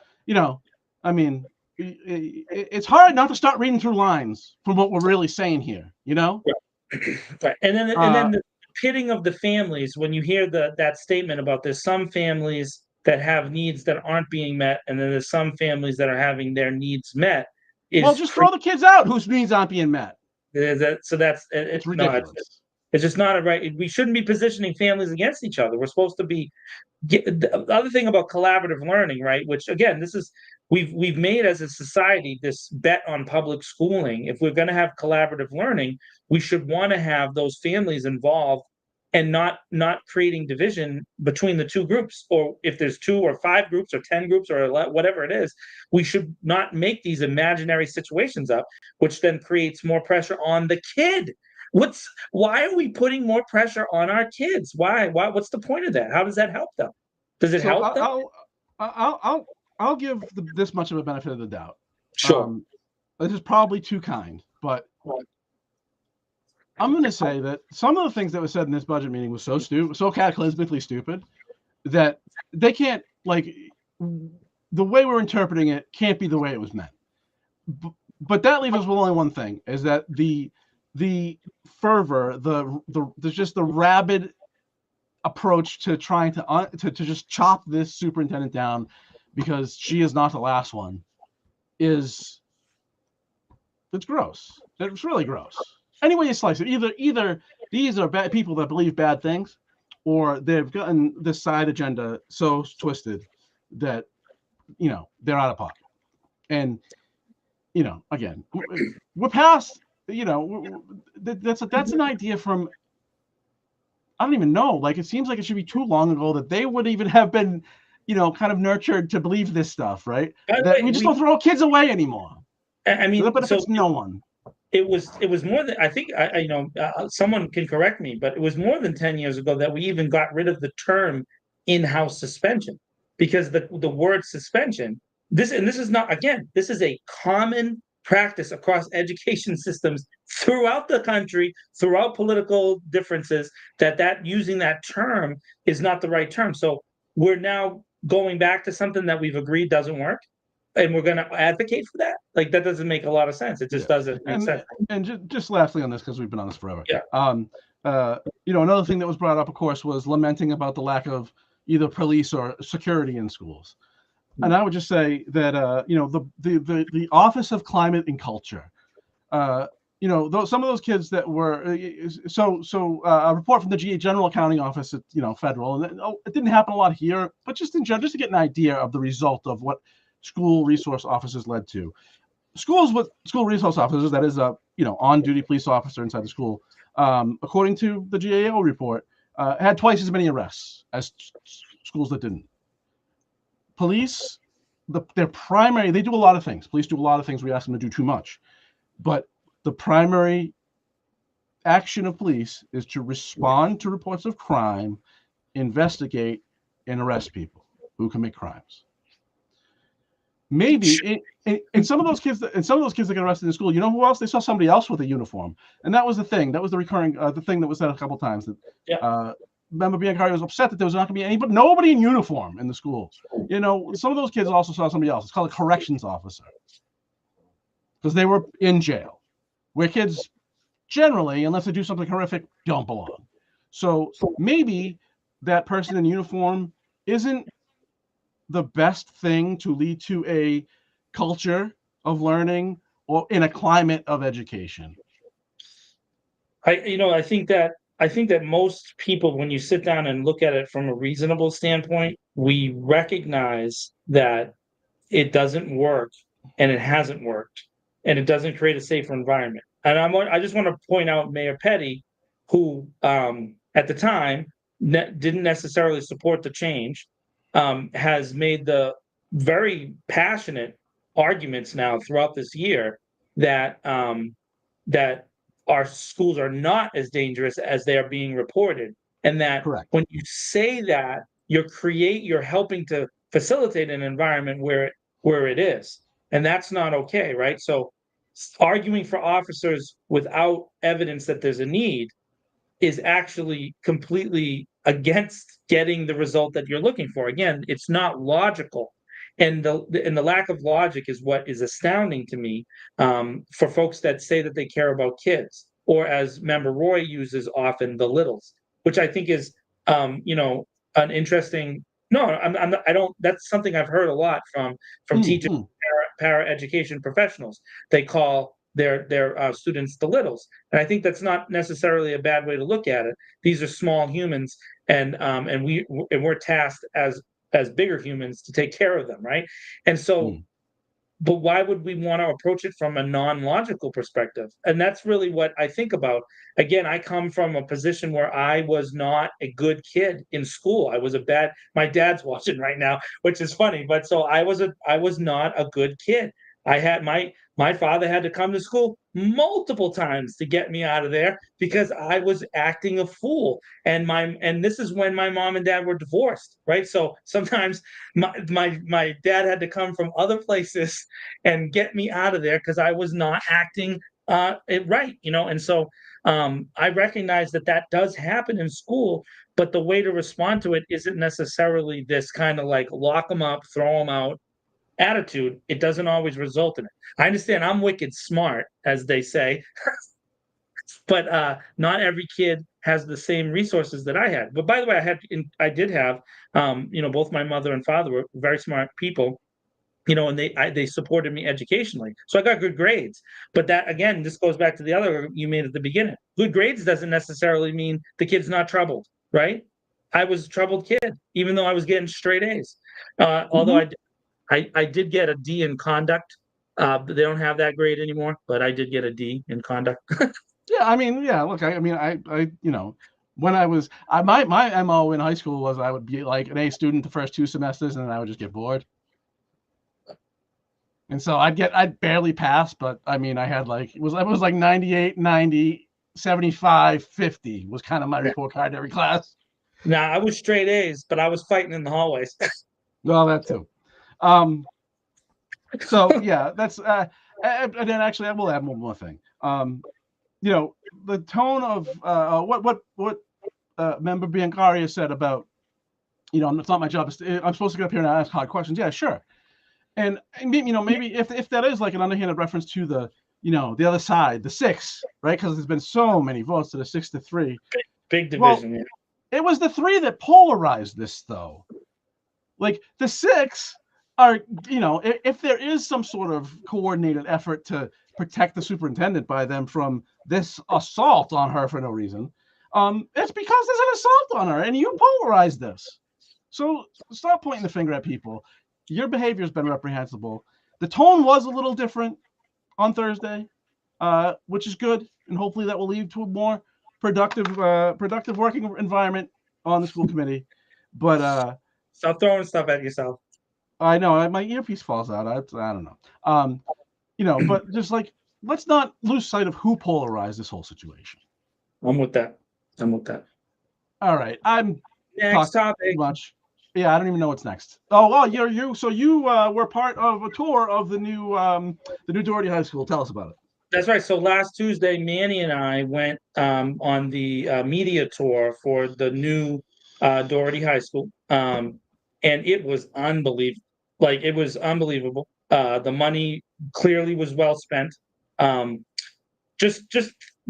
it's hard not to start reading through lines from what we're really saying here, Right. And then the pitting of the families, when you hear that statement about there's some families that have needs that aren't being met, and then there's some families that are having their needs met. Just throw the kids out whose needs aren't being met. It's ridiculous. It's just not a right. We shouldn't be positioning families against each other. We're supposed to be. The other thing about collaborative learning, right? Which again, we've made as a society this bet on public schooling. If we're going to have collaborative learning, we should want to have those families involved and not creating division between the two groups. Or if there's 2 or 5 groups or 10 groups or whatever it is, we should not make these imaginary situations up, which then creates more pressure on the kid. Why are we putting more pressure on our kids? Why? What's the point of that? How does that help them? Does it help them? I'll give this much of a benefit of the doubt. Sure. This is probably too kind, but I'm going to say that some of the things that were said in this budget meeting was so stupid, so cataclysmically stupid, that they can't, the way we're interpreting it can't be the way it was meant. But that leaves us with only one thing, is that the fervor, there's just the rabid approach to trying to just chop this superintendent down because she is not the last one, it's gross. It's really gross. Any way you slice it, either these are bad people that believe bad things, or they've gotten this side agenda so twisted that they're out of pocket. And again, we're past. That's an idea from, I don't even know. It seems like it should be too long ago that they would even have been, kind of nurtured to believe this stuff, right? That we just don't throw kids away anymore. I mean, that benefits no one. It was more than, I think, someone can correct me, but it was more than 10 years ago that we even got rid of the term in-house suspension, because the word suspension, this is not, again, this is a common practice across education systems throughout the country, throughout political differences, that using that term is not the right term. So we're now going back to something that we've agreed doesn't work, and we're going to advocate for that. That doesn't make a lot of sense. It just doesn't make sense. And just lastly on this, because we've been on this forever. Yeah. Another thing that was brought up, of course, was lamenting about the lack of either police or security in schools. And I would just say that the Office of Climate and Culture some of those kids that were a report from the GA General Accounting Office at federal, and it didn't happen a lot here, but just in general, just to get an idea of the result of what school resource officers led to. Schools with school resource officers, that is a on-duty police officer inside the school, according to the GAO report, had twice as many arrests as schools that didn't. Police, they do a lot of things. Police do a lot of things. We ask them to do too much, but the primary action of police is to respond to reports of crime, investigate, and arrest people who commit crimes. Maybe in some of those kids that get arrested in school, who else? They saw somebody else with a uniform, and that was the thing. That was the recurring the thing that was said a couple times. That Member Biancardi was upset that there was not going to be nobody in uniform in the schools. Some of those kids also saw somebody else. It's called a corrections officer because they were in jail, where kids generally, unless they do something horrific, don't belong. So maybe that person in uniform isn't the best thing to lead to a culture of learning or in a climate of education. I think that most people, when you sit down and look at it from a reasonable standpoint, we recognize that it doesn't work and it hasn't worked and it doesn't create a safer environment. And I just want to point out Mayor Petty, who at the time didn't necessarily support the change, has made the very passionate arguments now throughout this year that that our schools are not as dangerous as they are being reported, and that Correct. When you say that, you're helping to facilitate an environment where it is, and that's not okay, right? So arguing for officers without evidence that there's a need is actually completely against getting the result that you're looking for. Again, it's not logical. And the lack of logic is what is astounding to me, for folks that say that they care about kids, or as Member Roy uses often, the littles, which I think is, an interesting. No, I don't. That's something I've heard a lot from teachers, para education professionals. They call their students the littles, and I think that's not necessarily a bad way to look at it. These are small humans, and we're tasked as bigger humans to take care of them, right? And so, but why would we want to approach it from a non-logical perspective? And that's really what I think about. Again, I come from a position where I was not a good kid in school. My dad's watching right now, which is funny, but so I was not a good kid. I had my father had to come to school multiple times to get me out of there because I was acting a fool. And this is when my mom and dad were divorced, right? So sometimes my dad had to come from other places and get me out of there because I was not acting it right, And so I recognize that does happen in school, but the way to respond to it isn't necessarily this kind of like lock them up, throw them out attitude. It doesn't always result in it. I understand I'm wicked smart, as they say, but not every kid has the same resources that I had. But by the way, I did have, both my mother and father were very smart people, and they supported me educationally. So I got good grades. But that, again, this goes back to the other you made at the beginning. Good grades doesn't necessarily mean the kid's not troubled, right? I was a troubled kid, even though I was getting straight A's. Although I did get a D in conduct. They don't have that grade anymore, but I did get a D in conduct. Look, when I was, my MO in high school was I would be like an A student the first 2 semesters, and then I would just get bored. And so I'd barely pass, but I had it was like 98, 90, 75, 50 was kind of my report card every class. Nah, I was straight A's, but I was fighting in the hallways. Well, that too. So yeah, that's and then actually I will add one more thing. The tone of what Member Biancaria said about, it's not my job. I'm supposed to get up here and ask hard questions. Yeah, sure. And maybe if that is like an underhanded reference to the the other side, the 6, right? Because there's been so many votes to the 6-3. Big division. Well, it was the 3 that polarized this, though. Like the 6 are, if there is some sort of coordinated effort to protect the superintendent by them from this assault on her for no reason. It's because there's an assault on her, and you polarized this. So stop pointing the finger at people. Your behavior has been reprehensible. The tone was a little different on Thursday, which is good, and hopefully that will lead to a more productive working environment on the school committee. But stop throwing stuff at yourself. I know my earpiece falls out. I don't know. But just like, let's not lose sight of who polarized this whole situation. I'm with that. All right, I'm Next talking topic. too much. Yeah, I don't even know what's next. Oh, well, you were part of a tour of the new Doherty High School. Tell us about it. That's right. So last Tuesday, Manny and I went on the media tour for the new Doherty High School, and it was unbelievable. It was unbelievable. The money clearly was well spent.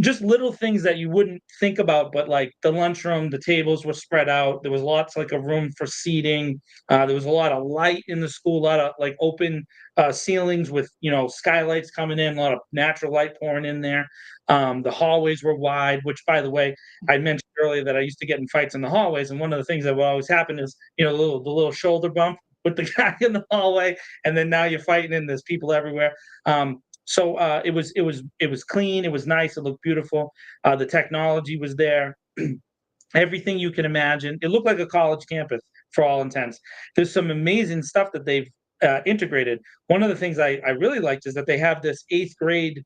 Just little things that you wouldn't think about, but like the lunchroom, the tables were spread out. There was lots of room for seating. There was a lot of light in the school, a lot of open ceilings with skylights coming in, a lot of natural light pouring in there. The hallways were wide, which, by the way, I mentioned earlier that I used to get in fights in the hallways, and one of the things that would always happen is the little shoulder bump with the guy in the hallway, and then now you're fighting and there's people everywhere. So it was clean. It was nice. It looked beautiful. The technology was there. Everything you can imagine. It looked like a college campus for all intents. There's some amazing stuff that they've integrated. One of the things I really liked is that they have this 8th grade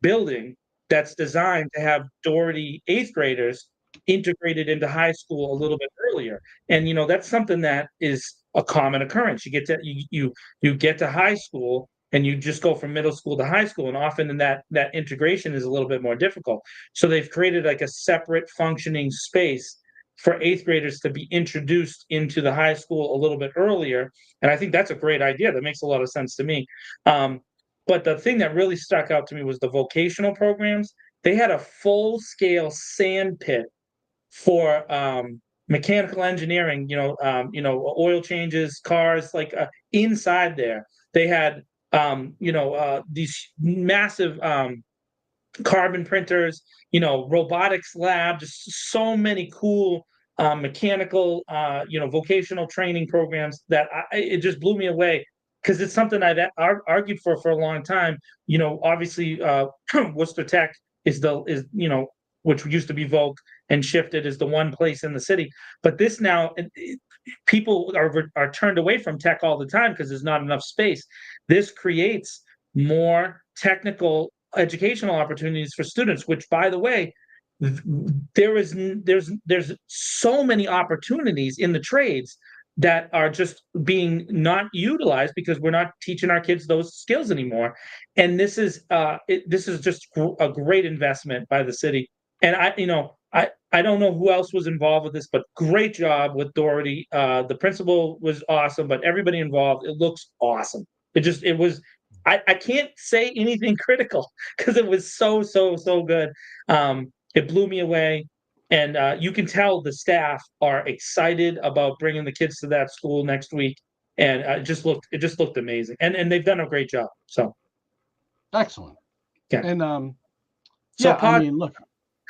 building that's designed to have Doherty 8th graders integrated into high school a little bit earlier. And that's something that is a common occurrence. You get to you get to high school, and you just go from middle school to high school, and often in that integration is a little bit more difficult. So they've created a separate functioning space for 8th graders to be introduced into the high school a little bit earlier, and I think that's a great idea. That makes a lot of sense to me. But the thing that really stuck out to me was the vocational programs. They had a full-scale sand pit for mechanical engineering, oil changes, cars, inside there. They had these massive carbon printers, robotics lab, just so many cool mechanical, vocational training programs that it just blew me away, because it's something I've argued for a long time. Obviously, Worcester Tech is which used to be Volk and shifted, is the one place in the city. But this now, people are turned away from tech all the time because there's not enough space. This creates more technical educational opportunities for students, which, by the way, there's so many opportunities in the trades that are just being not utilized because we're not teaching our kids those skills anymore. And this is just a great investment by the city. And I don't know who else was involved with this, but great job with Doherty. The principal was awesome, but everybody involved, it looks awesome. I can't say anything critical because it was so good. It blew me away. And you can tell the staff are excited about bringing the kids to that school next week. And it just looked amazing. And they've done a great job. So excellent. Yeah. And So yeah, I mean, look.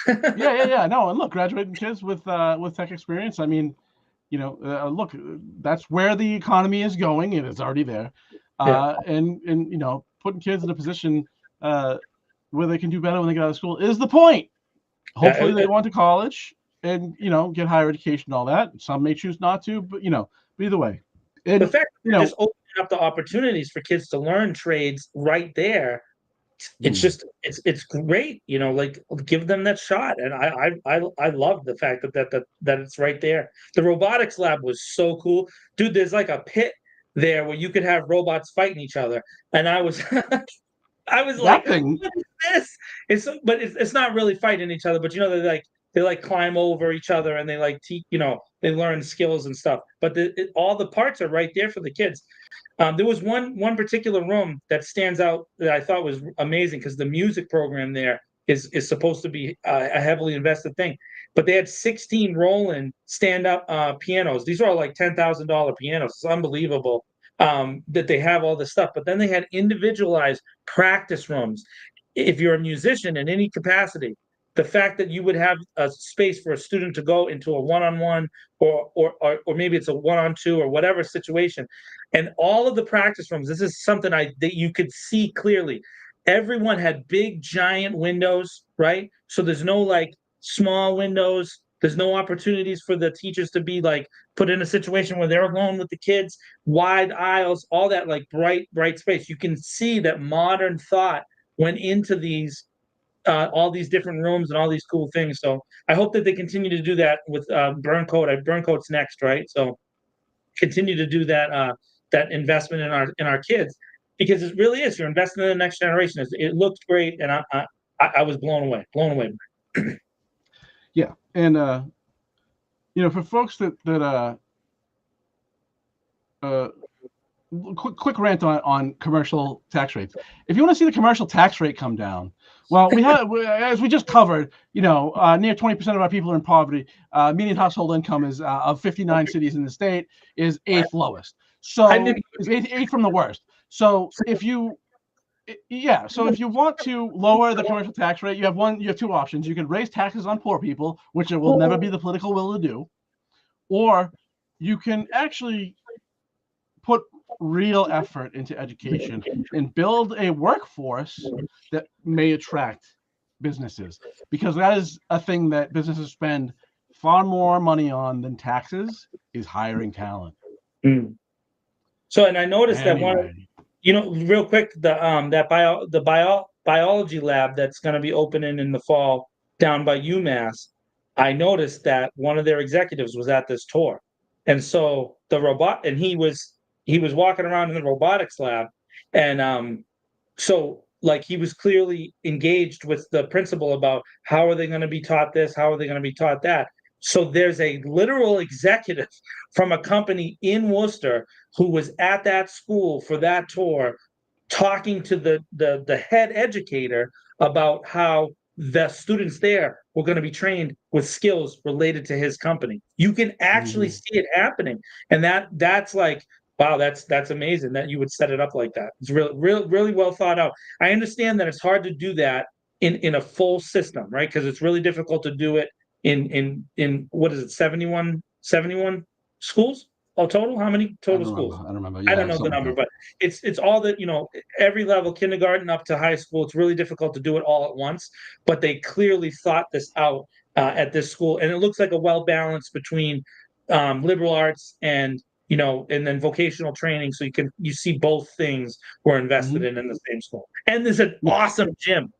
yeah. No, and look, graduating kids with tech experience. I mean, look, that's where the economy is going. It is already there. And putting kids in a position where they can do better when they get out of school is the point. Hopefully they want to college and get higher education and all that. Some may choose not to, but either way. And, the fact that just opening up the opportunities for kids to learn trades right there, it's just it's great. Give them that shot. And I love the fact that it's right there. The robotics lab was so cool, dude. There's a pit there where you could have robots fighting each other, and I was like, thing. what is this? It's not really fighting each other, but they climb over each other and they they learn skills and stuff. But all the parts are right there for the kids. There was one particular room that stands out that I thought was amazing because the music program there is supposed to be a heavily invested thing. But they had 16 Roland stand-up pianos. These are all $10,000 pianos. It's unbelievable. that they have all this stuff, but then they had individualized practice rooms. If you're a musician in any capacity, the fact that you would have a space for a student to go into a one-on-one or maybe it's a one-on-two or whatever situation, and all of the practice rooms, this is something that you could see clearly. Everyone had big giant windows, right? So there's no like small windows. There's no opportunities for the teachers to be like put in a situation where they're alone with the kids, wide aisles, all that like bright space. You can see that modern thought went into these all these different rooms and all these cool things. So I hope that they continue to do that with Burncoat. Burncoat's next, right? So continue to do that that investment in our kids, because it really is. You're investing in the next generation. It looked great, and I was blown away. Yeah, and for folks that quick rant on commercial tax rates. If you want to see the commercial tax rate come down, well, as we just covered, near 20% of our people are in poverty. Median household income is of 59 cities in the state is 8th lowest. So it's eighth from the worst. So if you want to lower the commercial tax rate, you have two options. You can raise taxes on poor people, which it will never be the political will to do, or you can actually put real effort into education and build a workforce that may attract businesses, because that is a thing that businesses spend far more money on than taxes, is hiring talent. So, and I noticed that real quick, the biology lab that's going to be opening in the fall down by UMass, I noticed that one of their executives was at this tour, and so he was walking around in the robotics lab, and so like he was clearly engaged with the principal about how are they going to be taught this, how are they going to be taught that. So there's a literal executive from a company in Worcester who was at that school for that tour, talking to the head educator about how the students there were going to be trained with skills related to his company. You can actually see it happening, and that's like, wow, that's amazing that you would set it up like that. It's really well thought out. I understand that it's hard to do that in a full system, right? Because it's really difficult to do it in what is it, 71 schools all total? How many total schools? I don't remember. I don't know the number, but it's all that, every level, kindergarten up to high school. It's really difficult to do it all at once, but they clearly thought this out at this school, and it looks like a well balance between liberal arts and then vocational training. So you see both things were invested in the same school, and there's an awesome gym.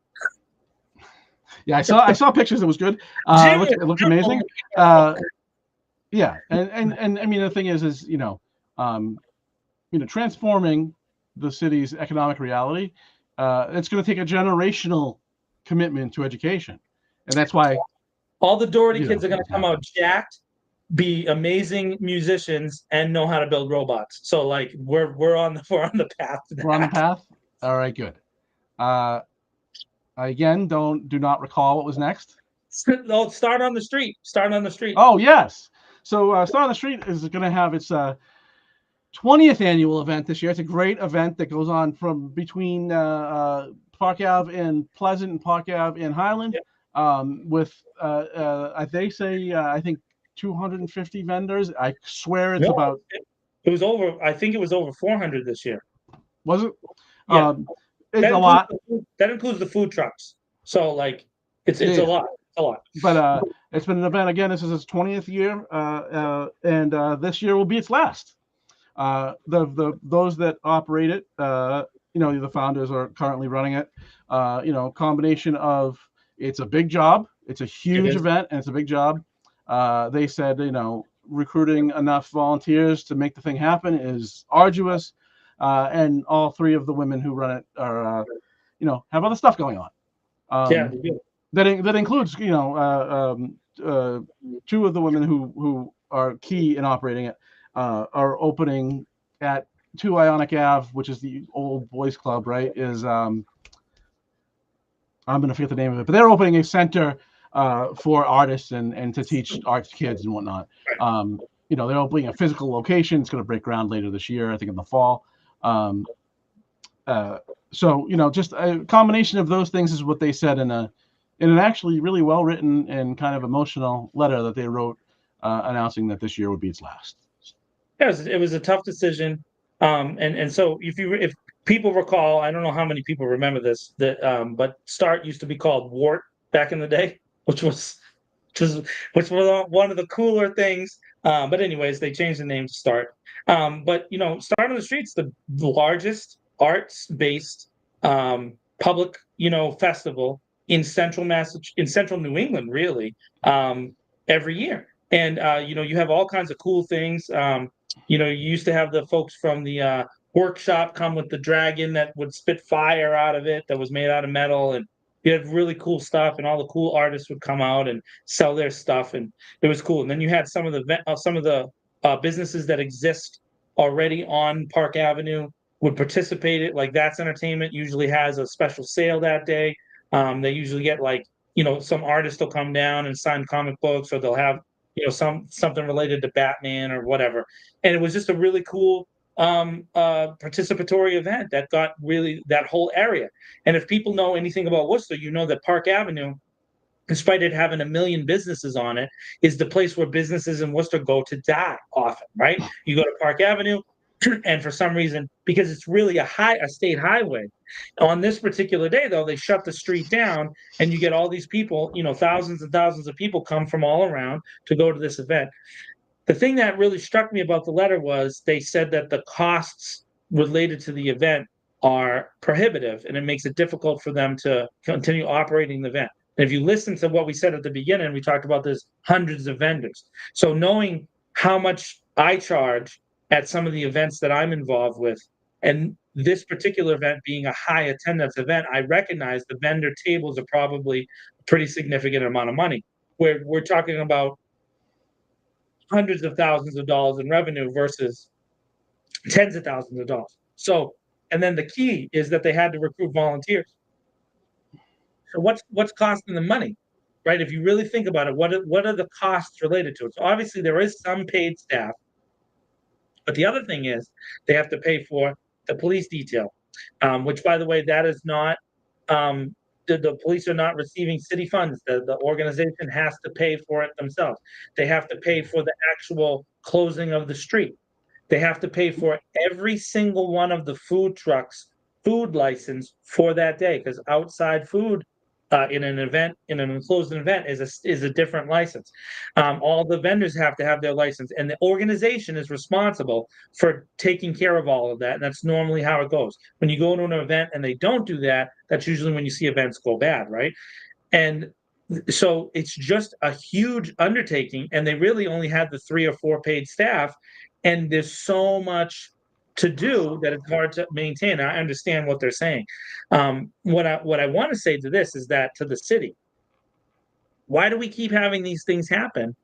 Yeah, I saw pictures. It was good. It looked amazing. Yeah, and I mean the thing is transforming the city's economic reality. It's going to take a generational commitment to education, and that's why all the Doherty kids are going to come out jacked, be amazing musicians, and know how to build robots. So like we're on the path to that. We're on the path. All right, good. Again, do not recall what was next. No, start on the street. Oh yes. So Start on the Street is going to have its 20th annual event this year. It's a great event that goes on from between Park Ave and Pleasant and Park Ave and Highland, with they say I think 250 vendors. I swear it's about. It was over. I think it was over 400 this year. Was it? Yeah. It's a lot. That includes the food trucks. So like, it's a lot. A lot. But it's been an event again. This is its 20th year, and this year will be its last. Those that operate it, the founders are currently running it. Combination of, it's a big job. It's a huge event, and it's a big job. They said, recruiting enough volunteers to make the thing happen is arduous, and all three of the women who run it are, have other stuff going on. That includes, two of the women who are key in operating it are opening at 2 Ionic Ave, which is the old boys club, right? I'm going to forget the name of it, but they're opening a center for artists and to teach arts kids and whatnot. they're opening a physical location. It's going to break ground later this year, I think in the fall. So, just a combination of those things is what they said in an actually really well written and kind of emotional letter that they wrote, announcing that this year would be its last. Yeah, it was a tough decision. And so if people recall, I don't know how many people remember this, but Start used to be called Wart back in the day, which was one of the cooler things. But anyways, they changed the name to Start. But Start on the Street's the largest arts-based public festival in central New England, really, every year. And you have all kinds of cool things. You used to have the folks from the workshop come with the dragon that would spit fire out of it that was made out of metal, and you had really cool stuff, and all the cool artists would come out and sell their stuff, and it was cool. And then you had some of the businesses that exist already on Park Avenue would participate in it. Like That's Entertainment usually has a special sale that day. They usually get some artist will come down and sign comic books, or they'll have something related to Batman or whatever. And it was just a really cool participatory event that got really that whole area. And if people know anything about Worcester, that Park Avenue, despite it having 1 million businesses on it, is the place where businesses in Worcester go to die often, right? You go to Park Avenue, and for some reason, because it's really a state highway, on this particular day, though, they shut the street down, and you get all these people, thousands and thousands of people come from all around to go to this event. The thing that really struck me about the letter was they said that the costs related to the event are prohibitive, and it makes it difficult for them to continue operating the event. And if you listen to what we said at the beginning, we talked about there's hundreds of vendors. So knowing how much I charge at some of the events that I'm involved with, and this particular event being a high attendance event, I recognize the vendor tables are probably a pretty significant amount of money. We're talking about hundreds of thousands of dollars in revenue versus tens of thousands of dollars. So, and then the key is that they had to recruit volunteers. So what's costing them money, right? If you really think about it, what are the costs related to it? So obviously there is some paid staff, but the other thing is they have to pay for the police detail, which, by the way, that is not the police are not receiving city funds. The organization has to pay for it themselves. They have to pay for the actual closing of the street. They have to pay for every single one of the food trucks' food license for that day, because outside food in an enclosed event is a different license. All the vendors have to have their license, and the organization is responsible for taking care of all of that. And that's normally how it goes. When you go to an event and they don't do that, that's usually when you see events go bad, right? And so it's just a huge undertaking, and they really only had the 3 or 4 paid staff, and there's so much to do that it's hard to maintain. I understand what they're saying. What I want to say to this is that to the city, why do we keep having these things happen?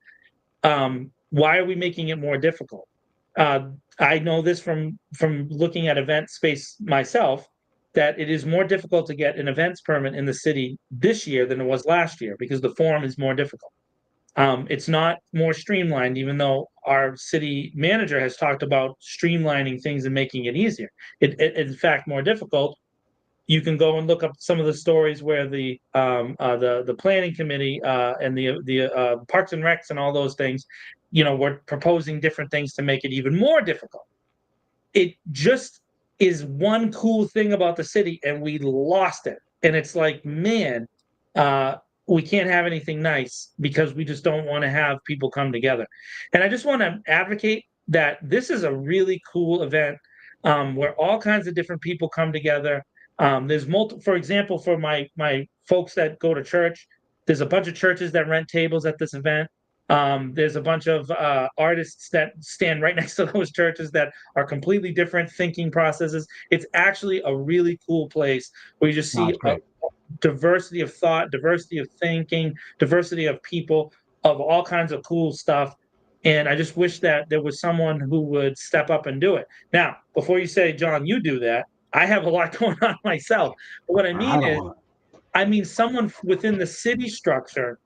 Why are we making it more difficult? I know this from looking at event space myself, that it is more difficult to get an events permit in the city this year than it was last year, because the form is more difficult. It's not more streamlined, even though our city manager has talked about streamlining things and making it easier. It's in fact more difficult. You can go and look up some of the stories where the planning committee and the Parks and Recs and all those things, were proposing different things to make it even more difficult. It just is one cool thing about the city, and we lost it. And it's like, man, we can't have anything nice because we just don't want to have people come together. And I just want to advocate that this is a really cool event where all kinds of different people come together. There's for example, for my folks that go to church, there's a bunch of churches that rent tables at this event. There's a bunch of artists that stand right next to those churches that are completely different thinking processes. It's actually a really cool place where you just see diversity of thought, diversity of thinking, diversity of people, of all kinds of cool stuff. And I just wish that there was someone who would step up and do it. Now, before you say, John, you do that, I have a lot going on myself. But what I mean is, someone within the city structure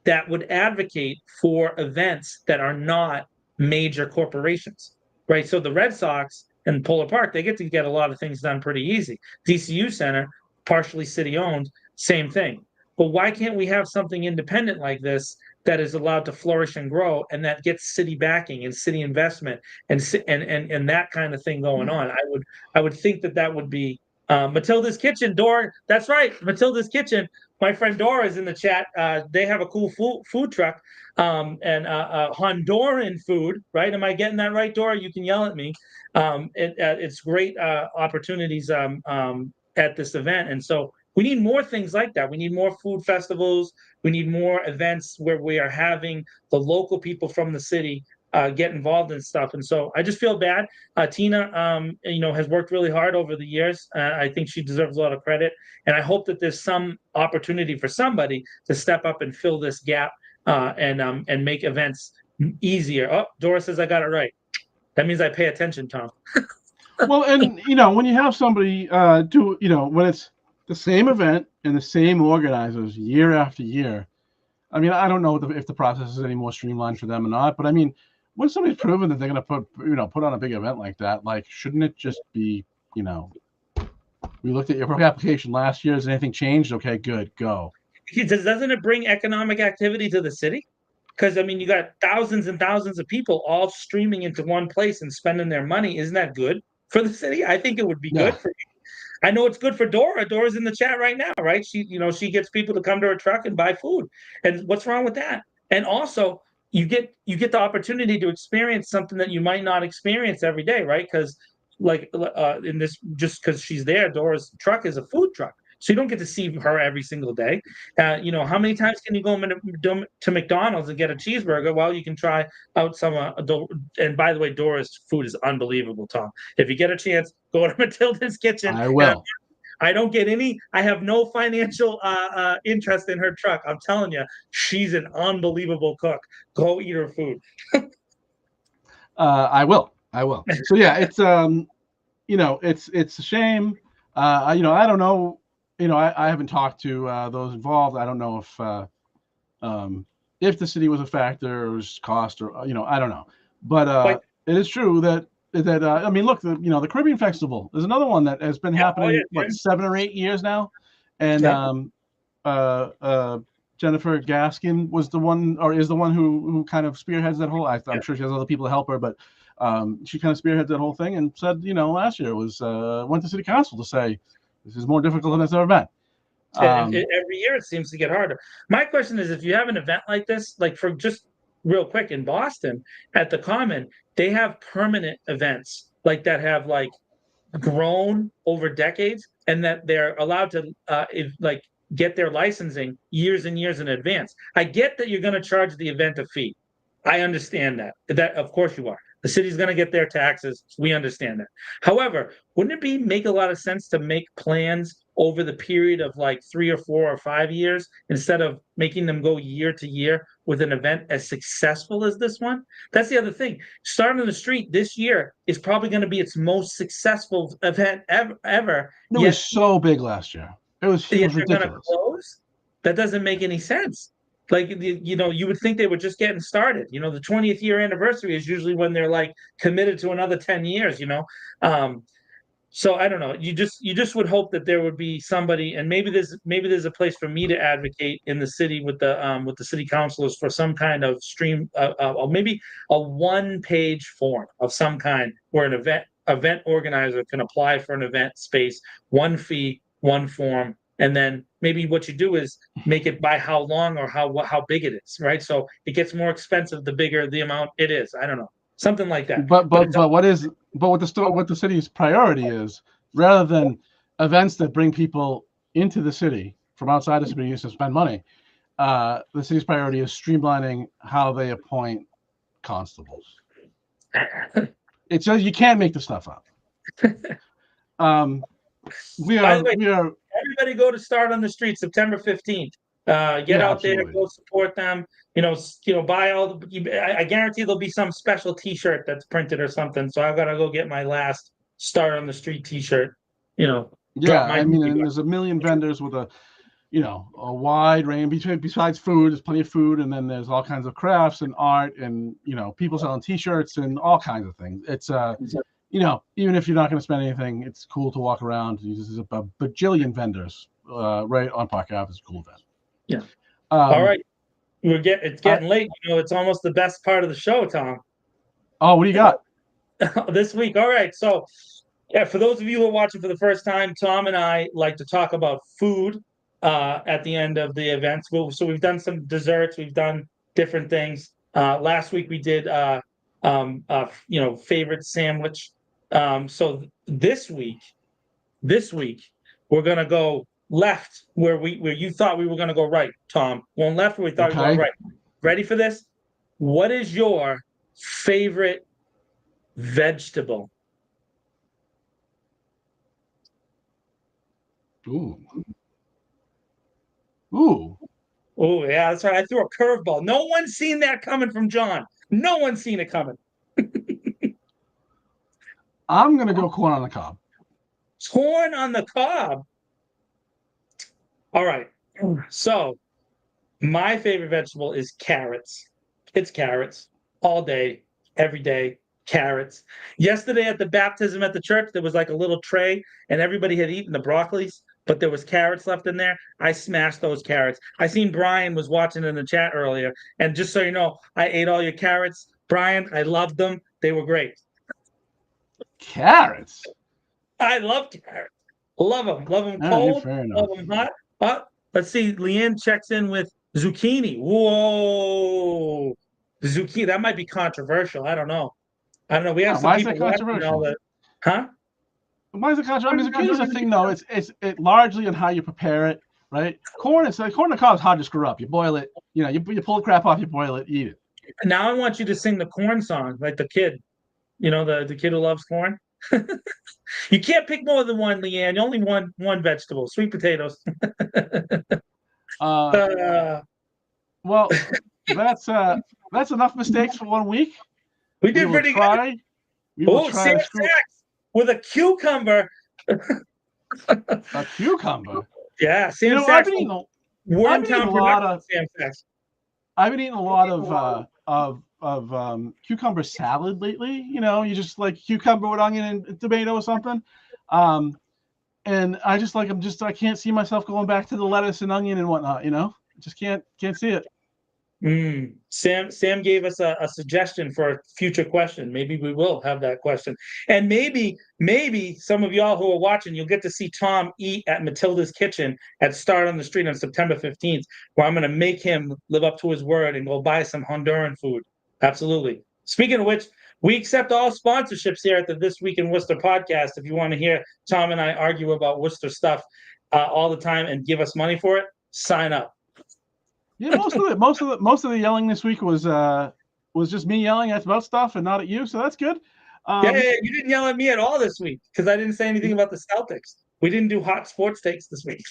that would advocate for events that are not major corporations, right? So the Red Sox and Polar Park, they get a lot of things done pretty easy. DCU Center, partially city owned, same thing. But why can't we have something independent like this that is allowed to flourish and grow, and that gets city backing and city investment and that kind of thing going on? I would think that would be Matilda's Kitchen. Dora, that's right, Matilda's Kitchen. My friend Dora is in the chat. They have a cool food truck and Honduran food, right? Am I getting that right, Dora? You can yell at me. It's great opportunities at this event, and so we need more things like that. We need more food festivals. We need more events where we are having the local people from the city get involved in stuff. And so I just feel bad. Tina, has worked really hard over the years. I think she deserves a lot of credit. And I hope that there's some opportunity for somebody to step up and fill this gap and make events easier. Oh, Dora says I got it right. That means I pay attention, Tom. Well, and when you have somebody when it's the same event and the same organizers year after year, I mean, I don't know if the process is any more streamlined for them or not, but I mean, when somebody's proven that they're going to put on a big event like that, like, shouldn't it just be, we looked at your application last year. Has anything changed? Okay, good, go. Doesn't it bring economic activity to the city? Because, I mean, you got thousands and thousands of people all streaming into one place and spending their money. Isn't that good for the city? I think it would be good for you. I know it's good for Dora. Dora's in the chat right now, right? She gets people to come to her truck and buy food. And what's wrong with that? And also, you get the opportunity to experience something that you might not experience every day, right? Because in this, just because she's there, Dora's truck is a food truck. So you don't get to see her every single day. How many times can you go to McDonald's and get a cheeseburger? Well, you can try out some. And by the way, Dora's food is unbelievable, Tom. If you get a chance, go to Matilda's Kitchen. I will. I don't get any. I have no financial interest in her truck. I'm telling you, she's an unbelievable cook. Go eat her food. I will. So yeah, it's it's a shame. I don't know. I haven't talked to those involved. I don't know if the city was a factor or was cost or I don't know. But it is true that I mean, look, the Caribbean Festival is another one that has been happening 7 or 8 years now, and Jennifer Gaskin was the one, or is the one who kind of spearheads that whole. I'm sure she has other people to help her, but she kind of spearheads that whole thing and said, last year was went to city council to say, this is more difficult than it's ever been. Every year it seems to get harder. My question is, if you have an event like this, like for just real quick in Boston at the Common, they have permanent events like that have like grown over decades, and that they're allowed to get their licensing years and years in advance. I get that you're going to charge the event a fee. I understand that. That of course you are. The city's going to get their taxes. We understand that. However, wouldn't it make a lot of sense to make plans over the period of like 3 or 4 or 5 years instead of making them go year to year with an event as successful as this one? That's the other thing. Start on the Street this year is probably going to be its most successful event ever. It was so big last year. It was ridiculous. They're going to close? That doesn't make any sense. Like, you would think they were just getting started. The 20th year anniversary is usually when they're like committed to another 10 years, So I don't know. You just would hope that there would be somebody, and maybe there's a place for me to advocate in the city with the city councilors for some kind of stream, or maybe a 1-page form of some kind where an event organizer can apply for an event space, 1 fee, 1 form. And then maybe what you do is make it by how long or how big it is, right? So it gets more expensive the bigger the amount it is. I don't know, something like that. But what the city's priority is, rather than events that bring people into the city from outside the city to spend money, the city's priority is streamlining how they appoint constables. It's just, you can't make the stuff up. Everybody go to Start on the Street September 15th. Get out there, go support them. Buy all I guarantee there'll be some special T-shirt that's printed or something. So I've got to go get my last Start on the Street T-shirt. Yeah, I mean, and there's a million vendors with a wide range besides food. There's plenty of food, and then there's all kinds of crafts and art, and people selling T-shirts and all kinds of things. It's even if you're not going to spend anything, it's cool to walk around. There's a bajillion vendors right on Park Ave. It's a cool event. Yeah. All right, it's getting late. It's almost the best part of the show, Tom. Oh, what do you got this week? All right, so yeah, for those of you who are watching for the first time, Tom and I like to talk about food at the end of the events. So we've done some desserts, we've done different things. Last week we did favorite sandwich. So this week we're gonna go left where you thought we were gonna go right, Tom. Going left where we thought we were going right. Ready for this? What is your favorite vegetable? Ooh, yeah, that's right. I threw a curveball. No one's seen that coming from John. No one's seen it coming. I'm gonna go corn on the cob. Corn on the cob. All right. So my favorite vegetable is carrots. It's carrots all day, every day. Carrots. Yesterday at the baptism at the church, there was like a little tray, and everybody had eaten the broccolis, but there was carrots left in there. I smashed those carrots. I seen Brian was watching in the chat earlier, and just so you know, I ate all your carrots. Brian, I loved them. They were great. Carrots. I love carrots. Love them. Love them cold. Love them hot. Let's see. Leanne checks in with zucchini. Whoa. Zucchini. That might be controversial. I don't know. We have some people watching all that. Huh? Why is it controversial? I mean, zucchini's a thing, though. It's largely on how you prepare it, right? Corn on the cob is hard to screw up. You boil it. You pull the crap off. You boil it. Eat it. Now I want you to sing the corn song, like the kid. The kid who loves corn. You can't pick more than one, Leanne. You only one vegetable. Sweet potatoes. Well, that's enough mistakes for 1 week. We did pretty good. Sam Sachs with a cucumber. A cucumber? Yeah, Sam Sachs. I've been eating a lot of cucumber salad lately. You just like cucumber with onion and tomato or something. And I just like I can't see myself going back to the lettuce and onion and whatnot. Just can't see it. Sam gave us a suggestion for a future question. Maybe we will have that question, and maybe some of y'all who are watching, you'll get to see Tom eat at Matilda's Kitchen at Start on the Street on September 15th, where I'm going to make him live up to his word and go buy some Honduran food. Absolutely. Speaking of which, we accept all sponsorships here at the This Week in Worcester podcast. If you want to hear Tom and I argue about Worcester stuff all the time and give us money for it, sign up. Yeah, most of the yelling this week was just me yelling about stuff and not at you, so that's good. Yeah, you didn't yell at me at all this week because I didn't say anything about the Celtics. We didn't do hot sports takes this week.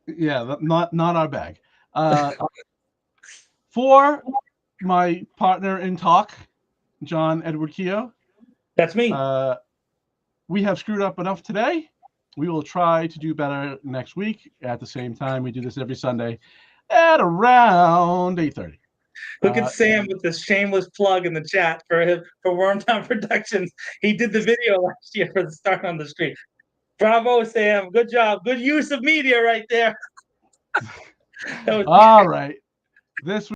Yeah, not our bag. For my partner in talk, John Edward Keogh. That's me. We have screwed up enough today. We will try to do better next week at the same time. We do this every Sunday at around 8:30. Look at Sam with this shameless plug in the chat for Wormtown Productions. He did the video last year for the Start on the Street. Bravo, Sam. Good job. Good use of media right there. All right. This